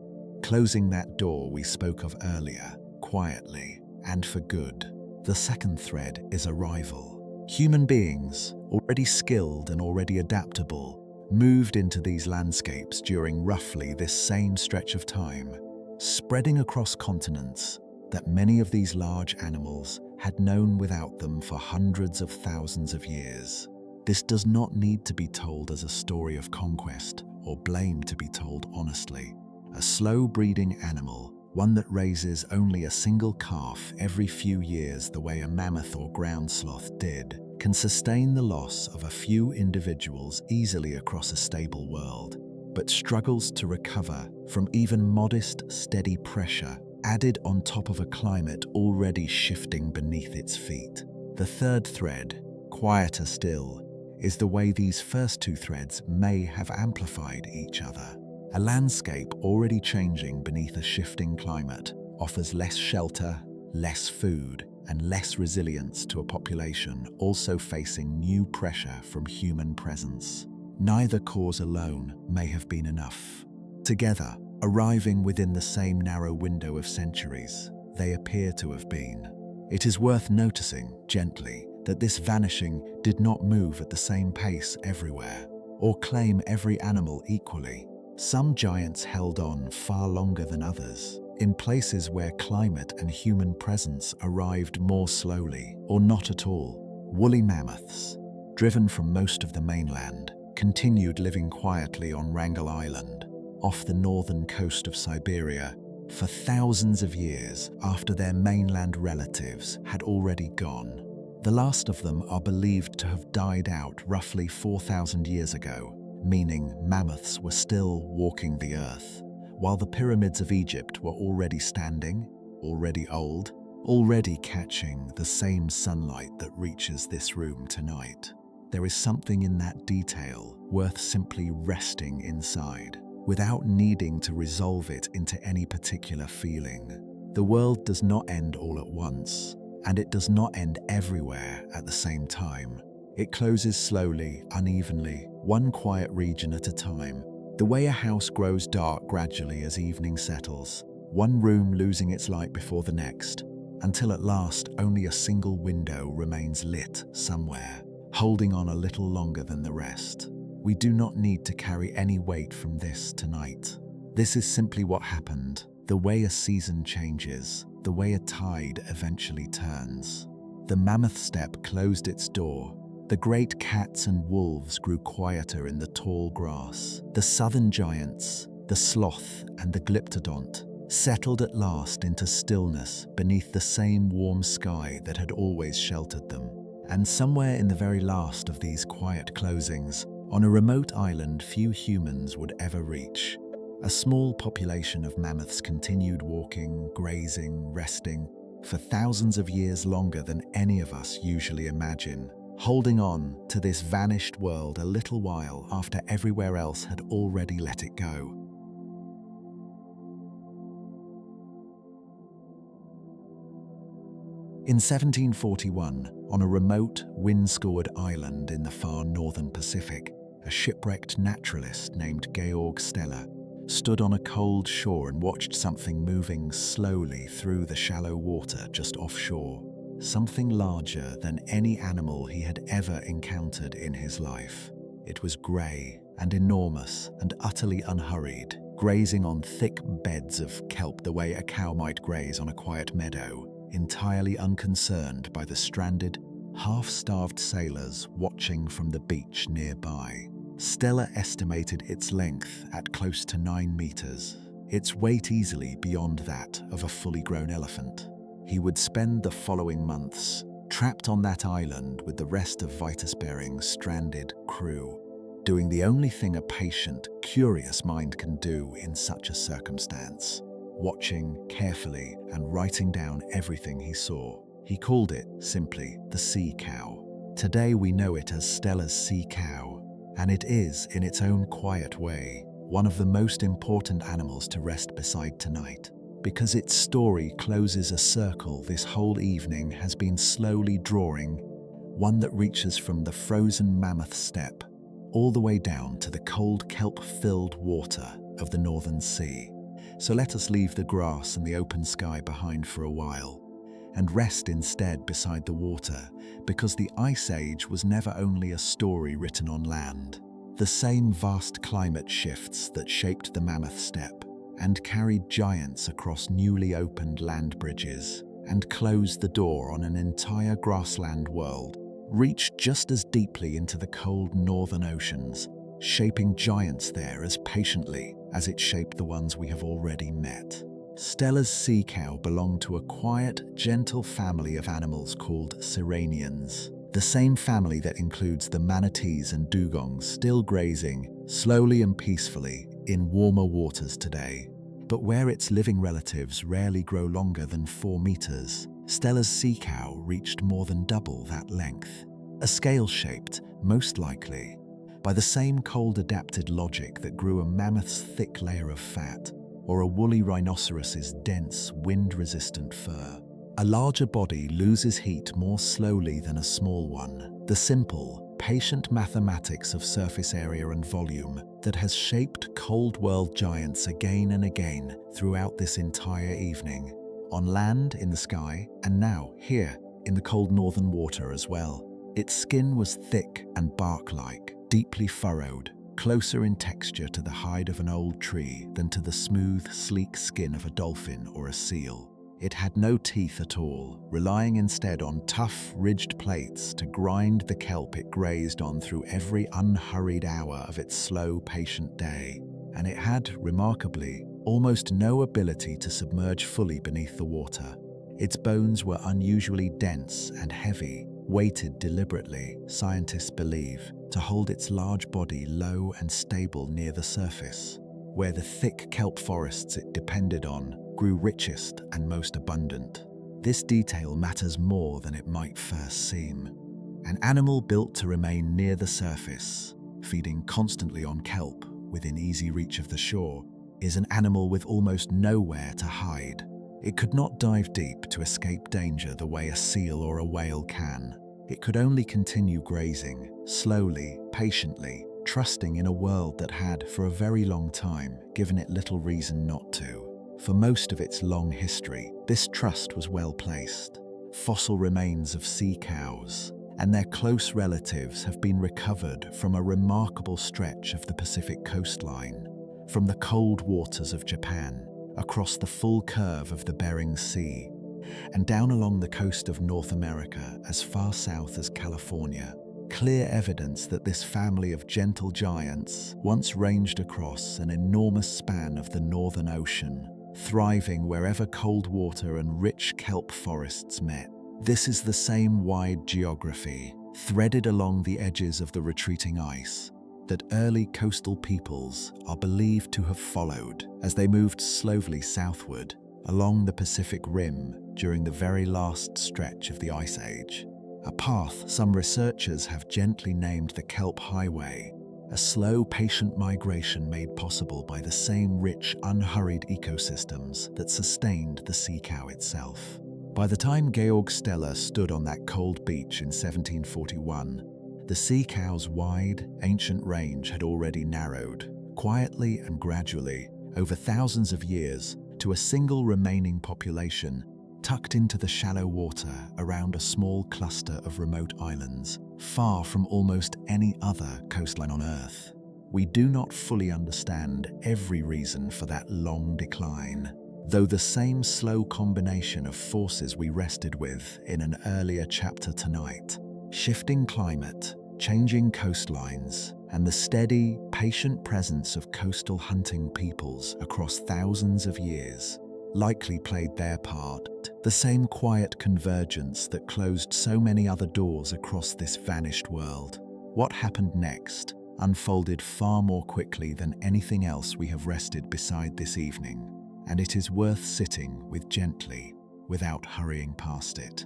closing that door we spoke of earlier, quietly and for good. The second thread is arrival. Human beings, already skilled and already adaptable, moved into these landscapes during roughly this same stretch of time, spreading across continents that many of these large animals had known without them for hundreds of thousands of years. This does not need to be told as a story of conquest or blame to be told honestly. A slow-breeding animal, one that raises only a single calf every few years the way a mammoth or ground sloth did, can sustain the loss of a few individuals easily across a stable world, but struggles to recover from even modest, steady pressure added on top of a climate already shifting beneath its feet. The third thread, quieter still, is the way these first two threads may have amplified each other. A landscape already changing beneath a shifting climate offers less shelter, less food, and less resilience to a population also facing new pressure from human presence. Neither cause alone may have been enough. Together, arriving within the same narrow window of centuries, they appear to have been. It is worth noticing, gently, that this vanishing did not move at the same pace everywhere, or claim every animal equally. Some giants held on far longer than others, in places where climate and human presence arrived more slowly, or not at all. Woolly mammoths, driven from most of the mainland, continued living quietly on Wrangel Island, off the northern coast of Siberia, for thousands of years after their mainland relatives had already gone. The last of them are believed to have died out roughly 4,000 years ago, meaning mammoths were still walking the earth, while the pyramids of Egypt were already standing, already old, already catching the same sunlight that reaches this room tonight. There is something in that detail worth simply resting inside, without needing to resolve it into any particular feeling. The world does not end all at once, and it does not end everywhere at the same time. It closes slowly, unevenly, one quiet region at a time, the way a house grows dark gradually as evening settles, one room losing its light before the next, until at last only a single window remains lit somewhere, holding on a little longer than the rest. We do not need to carry any weight from this tonight. This is simply what happened, the way a season changes, the way a tide eventually turns. The mammoth steppe closed its door. The great cats and wolves grew quieter in the tall grass. The southern giants, the sloth and the glyptodont, settled at last into stillness beneath the same warm sky that had always sheltered them. And somewhere in the very last of these quiet closings, on a remote island few humans would ever reach, a small population of mammoths continued walking, grazing, resting, for thousands of years longer than any of us usually imagine, holding on to this vanished world a little while after everywhere else had already let it go. In 1741, on a remote, wind-scored island in the far northern Pacific, a shipwrecked naturalist named Georg Steller stood on a cold shore and watched something moving slowly through the shallow water just offshore. Something larger than any animal he had ever encountered in his life. It was grey and enormous and utterly unhurried, grazing on thick beds of kelp the way a cow might graze on a quiet meadow, entirely unconcerned by the stranded, half-starved sailors watching from the beach nearby. Steller estimated its length at close to 9 meters, its weight easily beyond that of a fully grown elephant. He would spend the following months trapped on that island with the rest of Vitus Bering's stranded crew, doing the only thing a patient, curious mind can do in such a circumstance: watching carefully and writing down everything he saw. He called it, simply, the sea cow. Today we know it as Steller's sea cow, and it is, in its own quiet way, one of the most important animals to rest beside tonight, because its story closes a circle this whole evening has been slowly drawing, one that reaches from the frozen Mammoth steppe all the way down to the cold kelp-filled water of the Northern Sea. So let us leave the grass and the open sky behind for a while, and rest instead beside the water, because the Ice Age was never only a story written on land. The same vast climate shifts that shaped the Mammoth steppe and carried giants across newly opened land bridges and closed the door on an entire grassland world reached just as deeply into the cold northern oceans, shaping giants there as patiently as it shaped the ones we have already met. Steller's sea cow belonged to a quiet, gentle family of animals called sirenians, the same family that includes the manatees and dugongs still grazing, slowly and peacefully, in warmer waters today. But where its living relatives rarely grow longer than 4 meters, Steller's sea cow reached more than double that length. A scale shaped, most likely, by the same cold-adapted logic that grew a mammoth's thick layer of fat, or a woolly rhinoceros's dense, wind-resistant fur. A larger body loses heat more slowly than a small one. The simple, patient mathematics of surface area and volume that has shaped cold-world giants again and again throughout this entire evening. On land, in the sky, and now, here, in the cold northern water as well. Its skin was thick and bark-like, deeply furrowed, closer in texture to the hide of an old tree than to the smooth, sleek skin of a dolphin or a seal. It had no teeth at all, relying instead on tough, ridged plates to grind the kelp it grazed on through every unhurried hour of its slow, patient day. And it had, remarkably, almost no ability to submerge fully beneath the water. Its bones were unusually dense and heavy, weighted deliberately, scientists believe, to hold its large body low and stable near the surface, where the thick kelp forests it depended on grew richest and most abundant. This detail matters more than it might first seem. An animal built to remain near the surface, feeding constantly on kelp within easy reach of the shore, is an animal with almost nowhere to hide. It could not dive deep to escape danger the way a seal or a whale can. It could only continue grazing, slowly, patiently, trusting in a world that had, for a very long time, given it little reason not to. For most of its long history, this trust was well placed. Fossil remains of sea cows and their close relatives have been recovered from a remarkable stretch of the Pacific coastline, from the cold waters of Japan, across the full curve of the Bering Sea, and down along the coast of North America as far south as California. Clear evidence that this family of gentle giants once ranged across an enormous span of the Northern Ocean, thriving wherever cold water and rich kelp forests met. This is the same wide geography, threaded along the edges of the retreating ice, that early coastal peoples are believed to have followed as they moved slowly southward along the Pacific Rim during the very last stretch of the Ice Age. A path some researchers have gently named the Kelp Highway, a slow, patient migration made possible by the same rich, unhurried ecosystems that sustained the sea cow itself. By the time Georg Steller stood on that cold beach in 1741, the sea cow's wide, ancient range had already narrowed, quietly and gradually, over thousands of years, to a single remaining population tucked into the shallow water around a small cluster of remote islands, far from almost any other coastline on Earth. We do not fully understand every reason for that long decline, though the same slow combination of forces we rested with in an earlier chapter tonight, shifting climate, changing coastlines, and the steady, patient presence of coastal hunting peoples across thousands of years, likely played their part. The same quiet convergence that closed so many other doors across this vanished world. What happened next unfolded far more quickly than anything else we have rested beside this evening, and it is worth sitting with gently, without hurrying past it.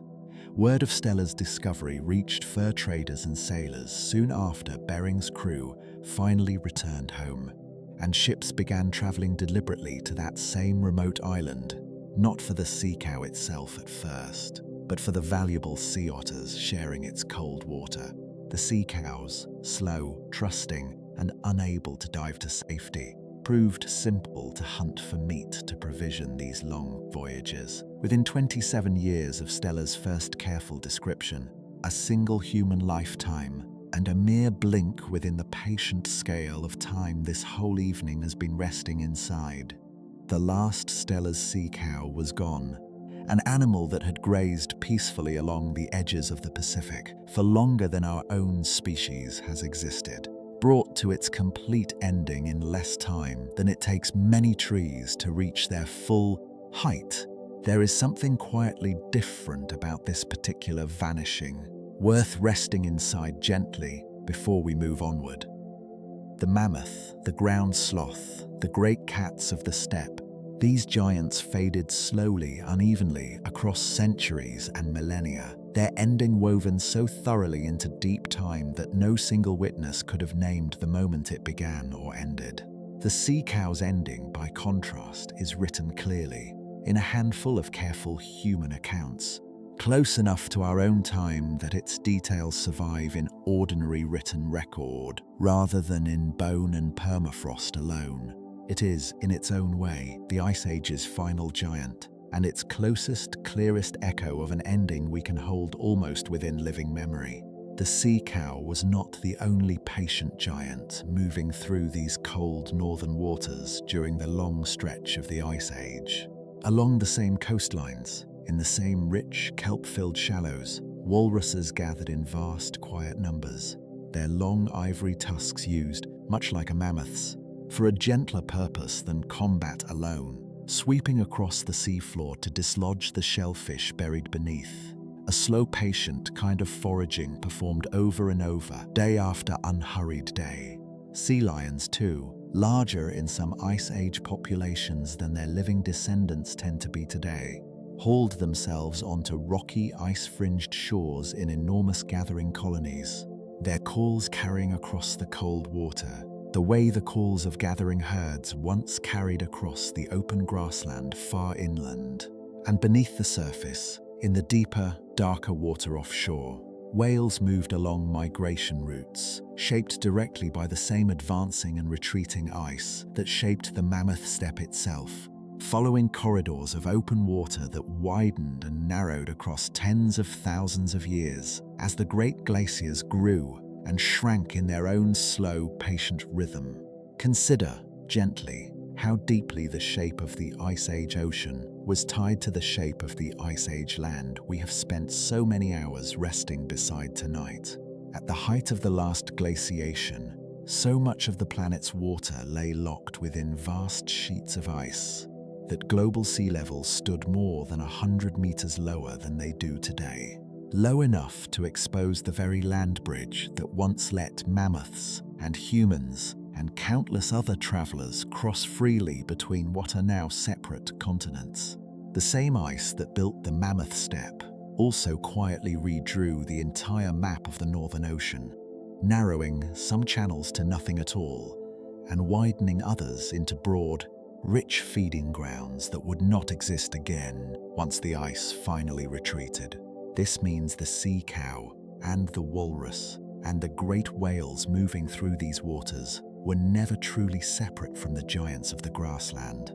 Word of Steller's discovery reached fur traders and sailors soon after Bering's crew finally returned home, and ships began traveling deliberately to that same remote island, not for the sea cow itself at first, but for the valuable sea otters sharing its cold water. The sea cows, slow, trusting, and unable to dive to safety, proved simple to hunt for meat to provision these long voyages. Within 27 years of Steller's first careful description, a single human lifetime, and a mere blink within the patient scale of time this whole evening has been resting inside, the last Steller's sea cow was gone, an animal that had grazed peacefully along the edges of the Pacific for longer than our own species has existed, brought to its complete ending in less time than it takes many trees to reach their full height. There is something quietly different about this particular vanishing, worth resting inside gently before we move onward. The mammoth, the ground sloth, the great cats of the steppe, these giants faded slowly, unevenly, across centuries and millennia, their ending woven so thoroughly into deep time that no single witness could have named the moment it began or ended. The sea cow's ending, by contrast, is written clearly, in a handful of careful human accounts, close enough to our own time that its details survive in ordinary written record, rather than in bone and permafrost alone. It is, in its own way, the Ice Age's final giant, and its closest, clearest echo of an ending we can hold almost within living memory. The sea cow was not the only patient giant moving through these cold northern waters during the long stretch of the Ice Age. Along the same coastlines, in the same rich, kelp-filled shallows, walruses gathered in vast, quiet numbers, their long ivory tusks used, much like a mammoth's, for a gentler purpose than combat alone, sweeping across the seafloor to dislodge the shellfish buried beneath. A slow, patient kind of foraging performed over and over, day after unhurried day. Sea lions, too, larger in some Ice Age populations than their living descendants tend to be today, hauled themselves onto rocky, ice-fringed shores in enormous gathering colonies, their calls carrying across the cold water, the way the calls of gathering herds once carried across the open grassland far inland. And beneath the surface, in the deeper, darker water offshore, whales moved along migration routes, shaped directly by the same advancing and retreating ice that shaped the mammoth steppe itself, following corridors of open water that widened and narrowed across tens of thousands of years as the great glaciers grew and shrank in their own slow, patient rhythm. Consider, gently, how deeply the shape of the Ice Age ocean was tied to the shape of the Ice Age land we have spent so many hours resting beside tonight. At the height of the last glaciation, so much of the planet's water lay locked within vast sheets of ice that global sea levels stood more than 100 meters lower than they do today. Low enough to expose the very land bridge that once let mammoths and humans and countless other travelers cross freely between what are now separate continents. The same ice that built the Mammoth steppe also quietly redrew the entire map of the Northern Ocean, narrowing some channels to nothing at all, and widening others into broad, rich feeding grounds that would not exist again once the ice finally retreated. This means the sea cow and the walrus and the great whales moving through these waters were never truly separate from the giants of the grassland.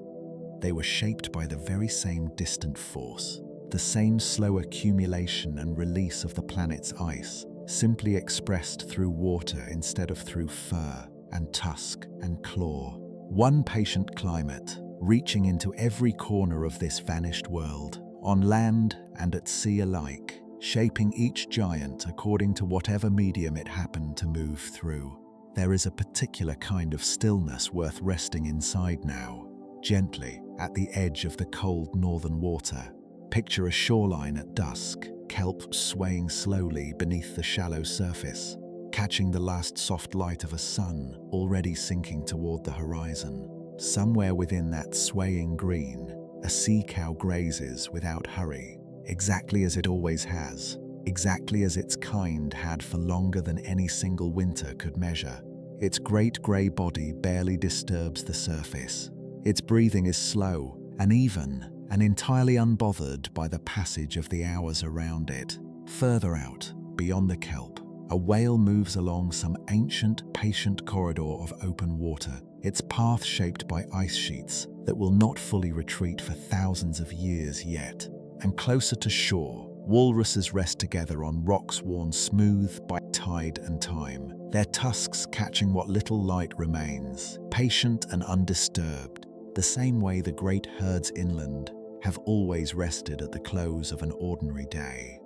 They were shaped by the very same distant force, the same slow accumulation and release of the planet's ice, simply expressed through water instead of through fur and tusk and claw. One patient climate, reaching into every corner of this vanished world, on land and at sea alike, shaping each giant according to whatever medium it happened to move through. There is a particular kind of stillness worth resting inside now, gently at the edge of the cold northern water. Picture a shoreline at dusk, kelp swaying slowly beneath the shallow surface, catching the last soft light of a sun already sinking toward the horizon. Somewhere within that swaying green, a sea cow grazes without hurry, exactly as it always has, exactly as its kind had for longer than any single winter could measure. Its great grey body barely disturbs the surface. Its breathing is slow and even, and entirely unbothered by the passage of the hours around it. Further out, beyond the kelp, a whale moves along some ancient, patient corridor of open water, its path shaped by ice sheets that will not fully retreat for thousands of years yet. And closer to shore, walruses rest together on rocks worn smooth by tide and time, their tusks catching what little light remains, patient and undisturbed, the same way the great herds inland have always rested at the close of an ordinary day.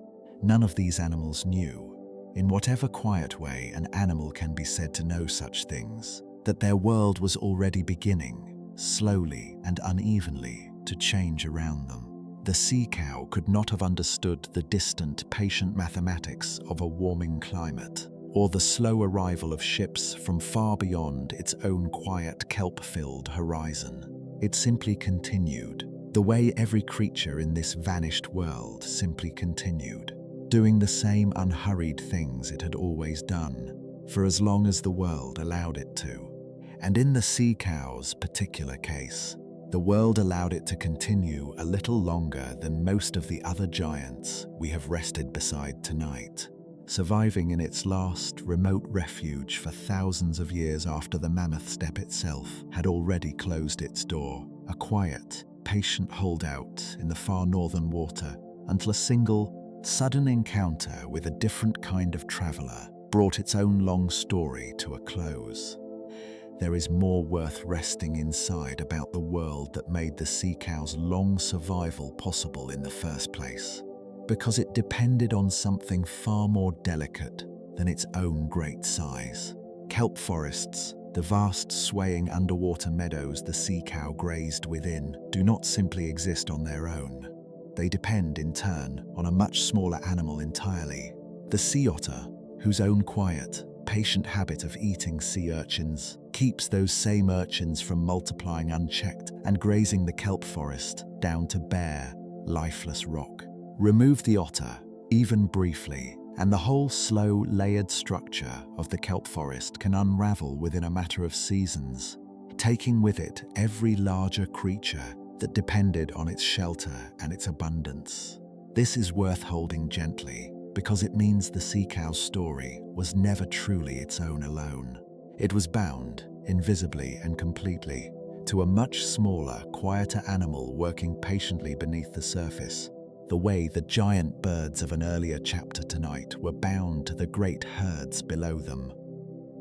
None of these animals knew, in whatever quiet way an animal can be said to know such things, that their world was already beginning, slowly and unevenly, to change around them. The sea cow could not have understood the distant, patient mathematics of a warming climate, or the slow arrival of ships from far beyond its own quiet, kelp-filled horizon. It simply continued, the way every creature in this vanished world simply continued, doing the same unhurried things it had always done, for as long as the world allowed it to. And in the sea cow's particular case, the world allowed it to continue a little longer than most of the other giants we have rested beside tonight, surviving in its last remote refuge for thousands of years after the mammoth steppe itself had already closed its door, a quiet, patient holdout in the far northern water, until a single, sudden encounter with a different kind of traveler brought its own long story to a close. There is more worth resting inside about the world that made the sea cow's long survival possible in the first place, because it depended on something far more delicate than its own great size. Kelp forests, the vast swaying underwater meadows the sea cow grazed within, do not simply exist on their own. They depend, in turn, on a much smaller animal entirely, the sea otter, whose own quiet, patient habit of eating sea urchins keeps those same urchins from multiplying unchecked and grazing the kelp forest down to bare, lifeless rock. Remove the otter, even briefly, and the whole slow, layered structure of the kelp forest can unravel within a matter of seasons, taking with it every larger creature that depended on its shelter and its abundance. This is worth holding gently, because it means the sea cow's story was never truly its own alone. It was bound, invisibly and completely, to a much smaller, quieter animal working patiently beneath the surface, the way the giant birds of an earlier chapter tonight were bound to the great herds below them.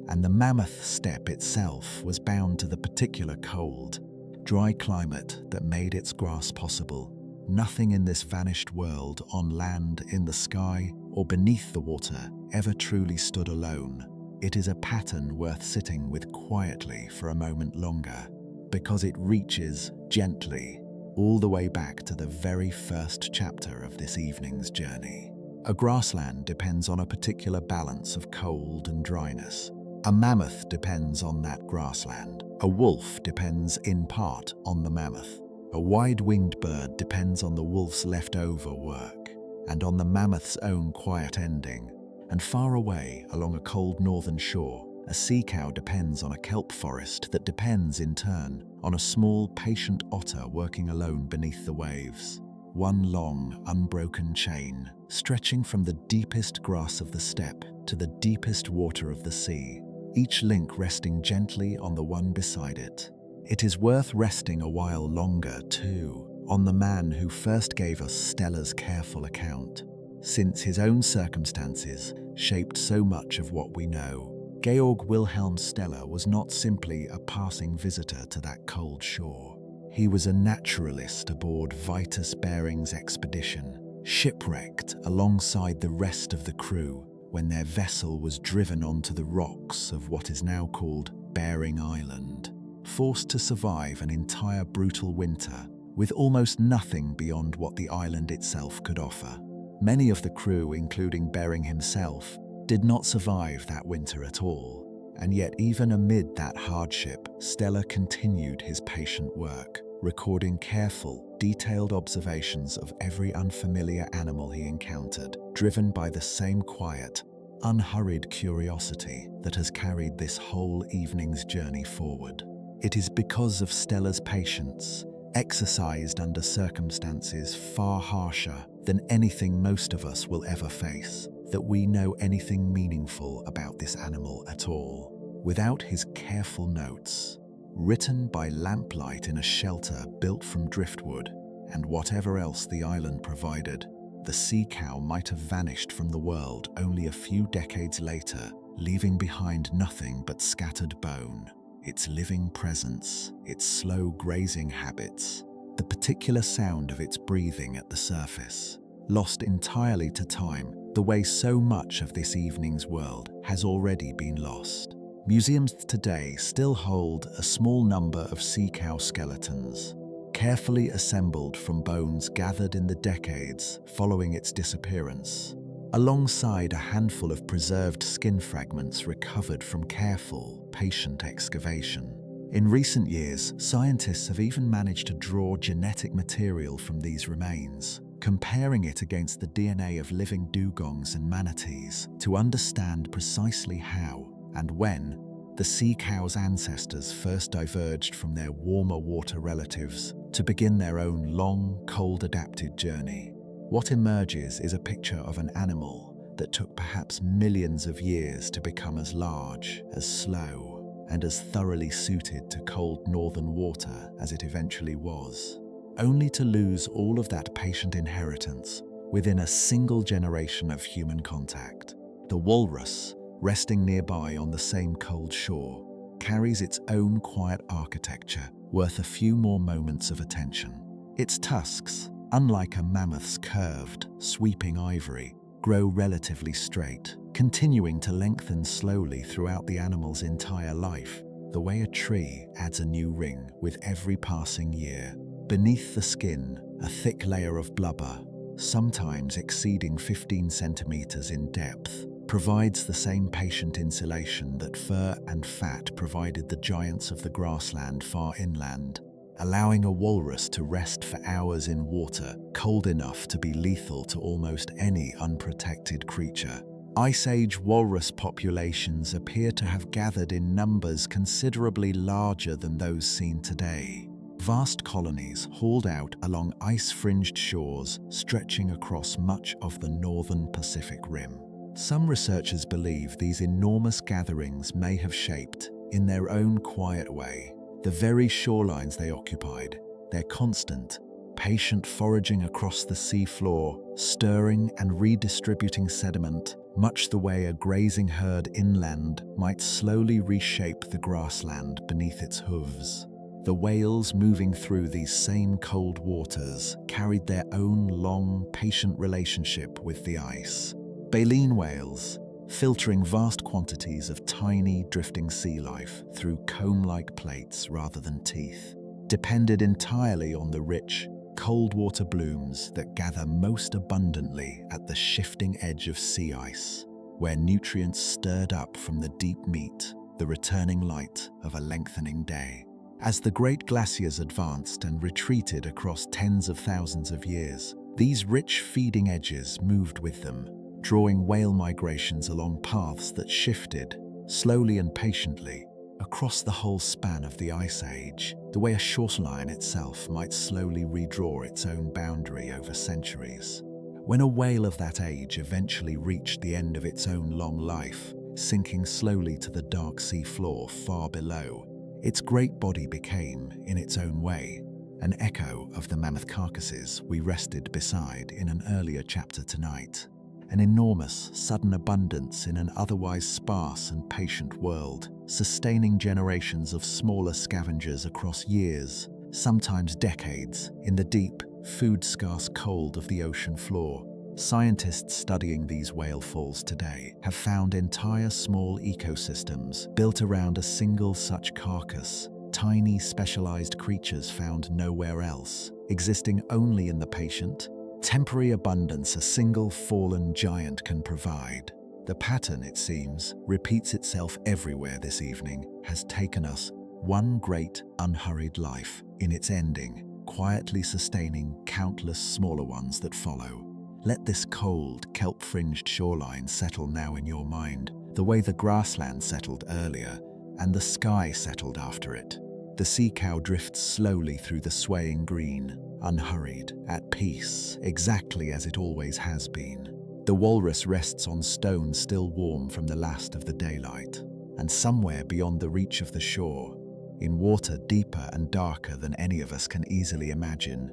And the mammoth steppe itself was bound to the particular cold, dry climate that made its grass possible. Nothing in this vanished world, on land, in the sky, or beneath the water, ever truly stood alone. It is a pattern worth sitting with quietly for a moment longer, because it reaches, gently, all the way back to the very first chapter of this evening's journey. A grassland depends on a particular balance of cold and dryness. A mammoth depends on that grassland. A wolf depends, in part, on the mammoth. A wide-winged bird depends on the wolf's leftover work, and on the mammoth's own quiet ending. And far away, along a cold northern shore, A sea cow depends on a kelp forest that depends, in turn, on a small, patient otter working alone beneath the waves. One long, unbroken chain, stretching from the deepest grass of the steppe to the deepest water of the sea, each link resting gently on the one beside it. It is worth resting a while longer, too, on the man who first gave us Stella's careful account, since his own circumstances shaped so much of what we know. Georg Wilhelm Stella was not simply a passing visitor to that cold shore. He was a naturalist aboard Vitus Bering's expedition, shipwrecked alongside the rest of the crew when their vessel was driven onto the rocks of what is now called Bering Island, forced to survive an entire brutal winter with almost nothing beyond what the island itself could offer. Many of the crew, including Bering himself, did not survive that winter at all, and yet even amid that hardship, Stella continued his patient work, recording careful, detailed observations of every unfamiliar animal he encountered, driven by the same quiet, unhurried curiosity that has carried this whole evening's journey forward. It is because of Stella's patience, exercised under circumstances far harsher than anything most of us will ever face, that we know anything meaningful about this animal at all. Without his careful notes, written by lamplight in a shelter built from driftwood, and whatever else the island provided, the sea cow might have vanished from the world only a few decades later, leaving behind nothing but scattered bone, its living presence, its slow grazing habits, the particular sound of its breathing at the surface, lost entirely to time, the way so much of this evening's world has already been lost. Museums today still hold a small number of sea cow skeletons, carefully assembled from bones gathered in the decades following its disappearance, alongside a handful of preserved skin fragments recovered from careful, patient excavation. In recent years, scientists have even managed to draw genetic material from these remains, comparing it against the DNA of living dugongs and manatees to understand precisely how and when the sea cow's ancestors first diverged from their warmer water relatives to begin their own long, cold-adapted journey. What emerges is a picture of an animal that took perhaps millions of years to become as large, as slow, and as thoroughly suited to cold northern water as it eventually was, only to lose all of that patient inheritance within a single generation of human contact. The walrus, resting nearby on the same cold shore, carries its own quiet architecture worth a few more moments of attention. Its tusks, unlike a mammoth's curved, sweeping ivory, grow relatively straight, continuing to lengthen slowly throughout the animal's entire life, the way a tree adds a new ring with every passing year. Beneath the skin, a thick layer of blubber, sometimes exceeding 15 centimeters in depth, provides the same patient insulation that fur and fat provided the giants of the grassland far inland, allowing a walrus to rest for hours in water cold enough to be lethal to almost any unprotected creature. Ice Age walrus populations appear to have gathered in numbers considerably larger than those seen today. Vast colonies hauled out along ice-fringed shores stretching across much of the northern Pacific Rim. Some researchers believe these enormous gatherings may have shaped, in their own quiet way, the very shorelines they occupied, their constant, patient foraging across the seafloor, stirring and redistributing sediment, much the way a grazing herd inland might slowly reshape the grassland beneath its hooves. The whales moving through these same cold waters carried their own long, patient relationship with the ice. Baleen whales, filtering vast quantities of tiny, drifting sea life through comb-like plates rather than teeth, depended entirely on the rich, cold water blooms that gather most abundantly at the shifting edge of sea ice, where nutrients stirred up from the deep meet, the returning light of a lengthening day. As the great glaciers advanced and retreated across tens of thousands of years, these rich feeding edges moved with them, drawing whale migrations along paths that shifted, slowly and patiently, across the whole span of the Ice Age, the way a shoreline itself might slowly redraw its own boundary over centuries. When a whale of that age eventually reached the end of its own long life, sinking slowly to the dark sea floor far below, its great body became, in its own way, an echo of the mammoth carcasses we rested beside in an earlier chapter tonight. An enormous, sudden abundance in an otherwise sparse and patient world, sustaining generations of smaller scavengers across years, sometimes decades, in the deep, food-scarce cold of the ocean floor. Scientists studying these whale falls today have found entire small ecosystems built around a single such carcass, tiny specialized creatures found nowhere else, existing only in the patient, temporary abundance a single fallen giant can provide. The pattern, it seems, repeats itself everywhere this evening, has taken us one great, unhurried life in its ending, quietly sustaining countless smaller ones that follow. Let this cold, kelp-fringed shoreline settle now in your mind, the way the grassland settled earlier, and the sky settled after it. The sea cow drifts slowly through the swaying green, unhurried, at peace, exactly as it always has been. The walrus rests on stone still warm from the last of the daylight, and somewhere beyond the reach of the shore, in water deeper and darker than any of us can easily imagine,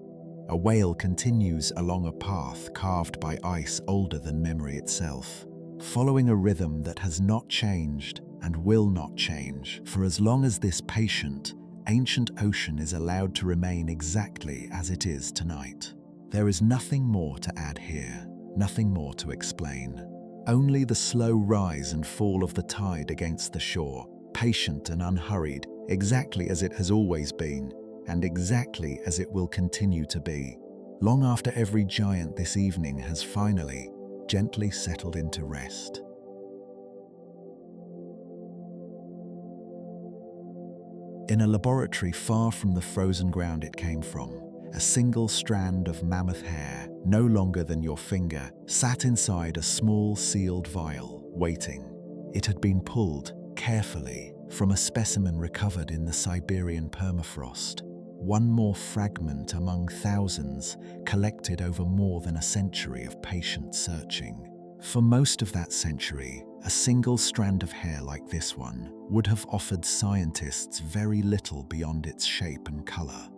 a whale continues along a path carved by ice older than memory itself, following a rhythm that has not changed and will not change for as long as this patient, ancient ocean is allowed to remain exactly as it is tonight. There is nothing more to add here, nothing more to explain. Only the slow rise and fall of the tide against the shore, patient and unhurried, exactly as it has always been, and exactly as it will continue to be, long after every giant this evening has finally, gently settled into rest. In a laboratory far from the frozen ground it came from, a single strand of mammoth hair, no longer than your finger, sat inside a small sealed vial, waiting. It had been pulled, carefully, from a specimen recovered in the Siberian permafrost. One more fragment among thousands collected over more than a century of patient searching. For most of that century, a single strand of hair like this one would have offered scientists very little beyond its shape and color.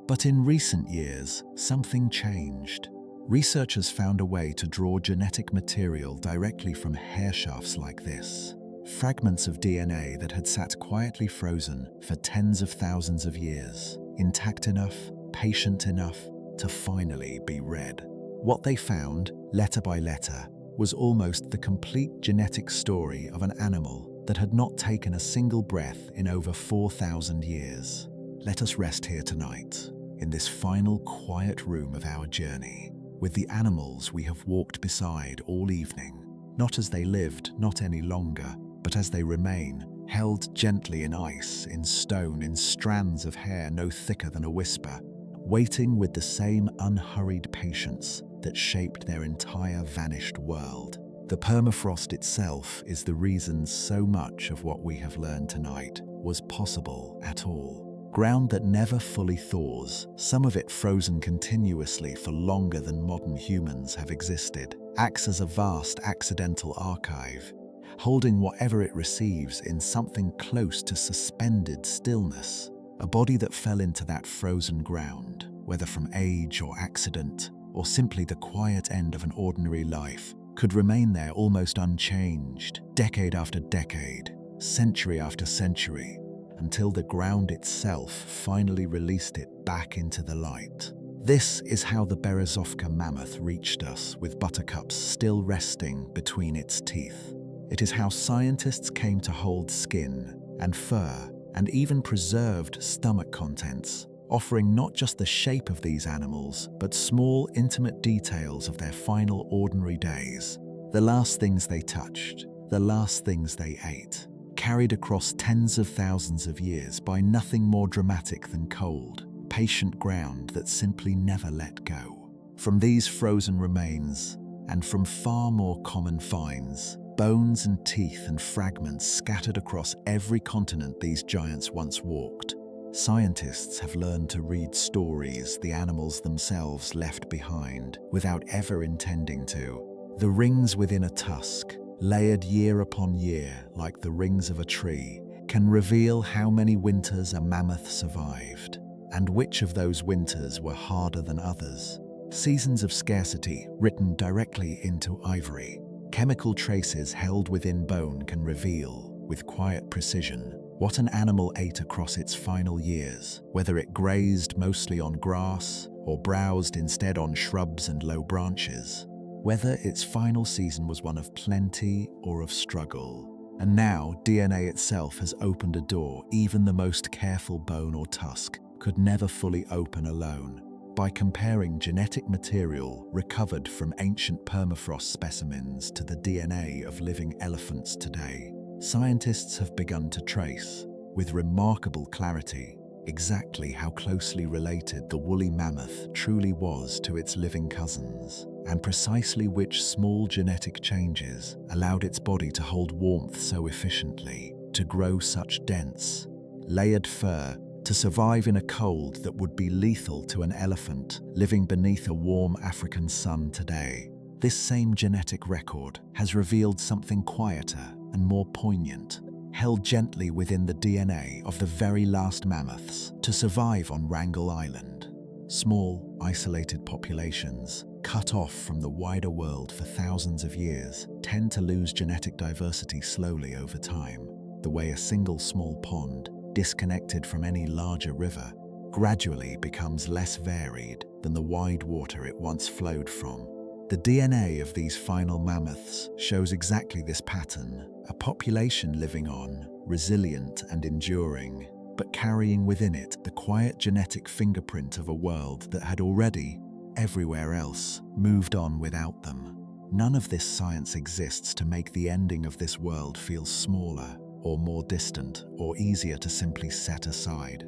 But in recent years, something changed. Researchers found a way to draw genetic material directly from hair shafts like this. Fragments of DNA that had sat quietly frozen for tens of thousands of years, intact enough, patient enough to finally be read. What they found, letter by letter, was almost the complete genetic story of an animal that had not taken a single breath in over 4,000 years. Let us rest here tonight, in this final quiet room of our journey, with the animals we have walked beside all evening, not as they lived, not any longer, but as they remain, held gently in ice, in stone, in strands of hair no thicker than a whisper, waiting with the same unhurried patience that shaped their entire vanished world. The permafrost itself is the reason so much of what we have learned tonight was possible at all. Ground that never fully thaws, some of it frozen continuously for longer than modern humans have existed, acts as a vast accidental archive, holding whatever it receives in something close to suspended stillness. A body that fell into that frozen ground, whether from age or accident, or simply the quiet end of an ordinary life, could remain there almost unchanged, decade after decade, century after century, until the ground itself finally released it back into the light. This is how the Berezovka mammoth reached us, with buttercups still resting between its teeth. It is how scientists came to hold skin and fur and even preserved stomach contents, offering not just the shape of these animals, but small, intimate details of their final ordinary days. The last things they touched, the last things they ate, carried across tens of thousands of years by nothing more dramatic than cold, patient ground that simply never let go. From these frozen remains, and from far more common finds, bones and teeth and fragments scattered across every continent these giants once walked. Scientists have learned to read stories the animals themselves left behind without ever intending to. The rings within a tusk, layered year upon year like the rings of a tree, can reveal how many winters a mammoth survived, and which of those winters were harder than others. Seasons of scarcity written directly into ivory. Chemical traces held within bone can reveal, with quiet precision, what an animal ate across its final years, whether it grazed mostly on grass or browsed instead on shrubs and low branches, whether its final season was one of plenty or of struggle. And now DNA itself has opened a door even the most careful bone or tusk could never fully open alone. By comparing genetic material recovered from ancient permafrost specimens to the DNA of living elephants today, scientists have begun to trace, with remarkable clarity, exactly how closely related the woolly mammoth truly was to its living cousins, and precisely which small genetic changes allowed its body to hold warmth so efficiently, to grow such dense, layered fur, to survive in a cold that would be lethal to an elephant living beneath a warm African sun today. This same genetic record has revealed something quieter and more poignant, held gently within the DNA of the very last mammoths to survive on Wrangel Island. Small, isolated populations, cut off from the wider world for thousands of years, tend to lose genetic diversity slowly over time, the way a single small pond, disconnected from any larger river, gradually becomes less varied than the wide water it once flowed from. The DNA of these final mammoths shows exactly this pattern, a population living on, resilient and enduring, but carrying within it the quiet genetic fingerprint of a world that had already, everywhere else, moved on without them. None of this science exists to make the ending of this world feel smaller, or more distant, or easier to simply set aside.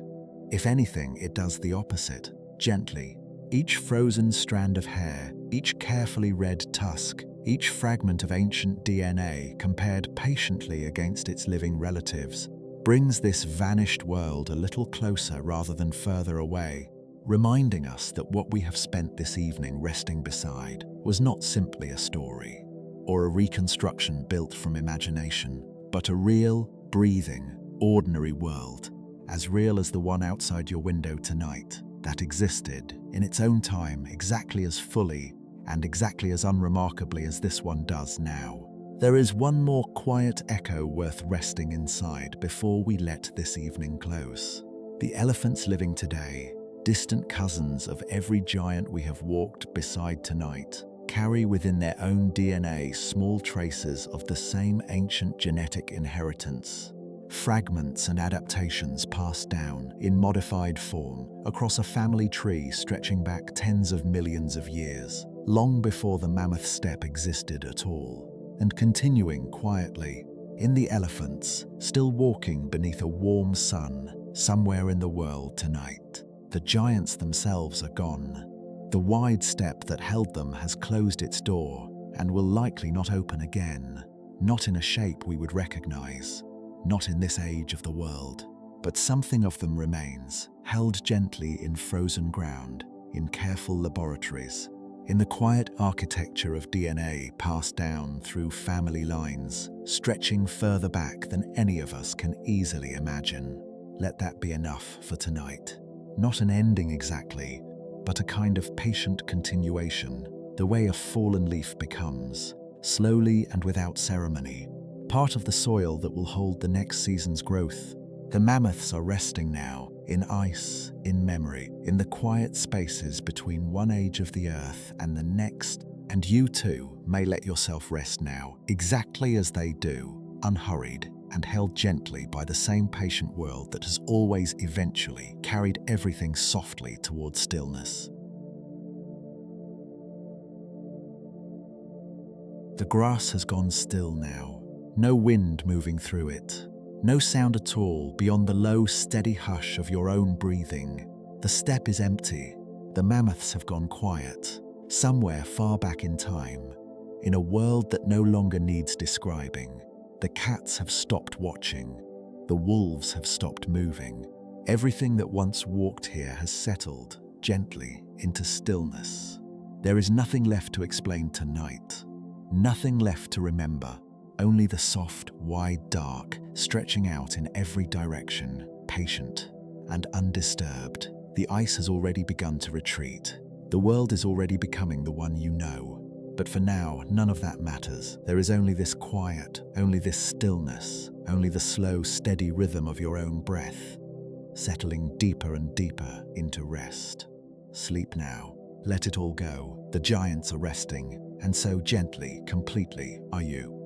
If anything, it does the opposite, gently. Each frozen strand of hair, each carefully read tusk, each fragment of ancient DNA compared patiently against its living relatives, brings this vanished world a little closer rather than further away, reminding us that what we have spent this evening resting beside was not simply a story, or a reconstruction built from imagination, but a real, breathing, ordinary world, as real as the one outside your window tonight, that existed, in its own time, exactly as fully and exactly as unremarkably as this one does now. There is one more quiet echo worth resting inside before we let this evening close. The elephants living today, distant cousins of every giant we have walked beside tonight, carry within their own DNA small traces of the same ancient genetic inheritance, fragments and adaptations passed down in modified form across a family tree stretching back tens of millions of years, long before the mammoth steppe existed at all, and continuing quietly in the elephants, still walking beneath a warm sun somewhere in the world tonight. The giants themselves are gone. The wide steppe that held them has closed its door and will likely not open again, not in a shape we would recognize, not in this age of the world. But something of them remains, held gently in frozen ground, in careful laboratories, in the quiet architecture of DNA passed down through family lines, stretching further back than any of us can easily imagine. Let that be enough for tonight. Not an ending exactly, but a kind of patient continuation, the way a fallen leaf becomes, slowly and without ceremony, part of the soil that will hold the next season's growth. The mammoths are resting now, in ice, in memory, in the quiet spaces between one age of the earth and the next, and you too may let yourself rest now, exactly as they do, unhurried, and held gently by the same patient world that has always eventually carried everything softly towards stillness. The grass has gone still now, no wind moving through it, no sound at all beyond the low, steady hush of your own breathing. The steppe is empty, the mammoths have gone quiet, somewhere far back in time, In a world that no longer needs describing, the cats have stopped watching, the wolves have stopped moving. Everything that once walked here has settled gently into stillness. There is nothing left to explain tonight, nothing left to remember, only the soft, wide dark stretching out in every direction, patient and undisturbed. The ice has already begun to retreat. The world is already becoming the one you know. But for now, none of that matters. There is only this quiet, only this stillness, only the slow, steady rhythm of your own breath, settling deeper and deeper into rest. Sleep now. Let it all go. The giants are resting, and so gently, completely are you.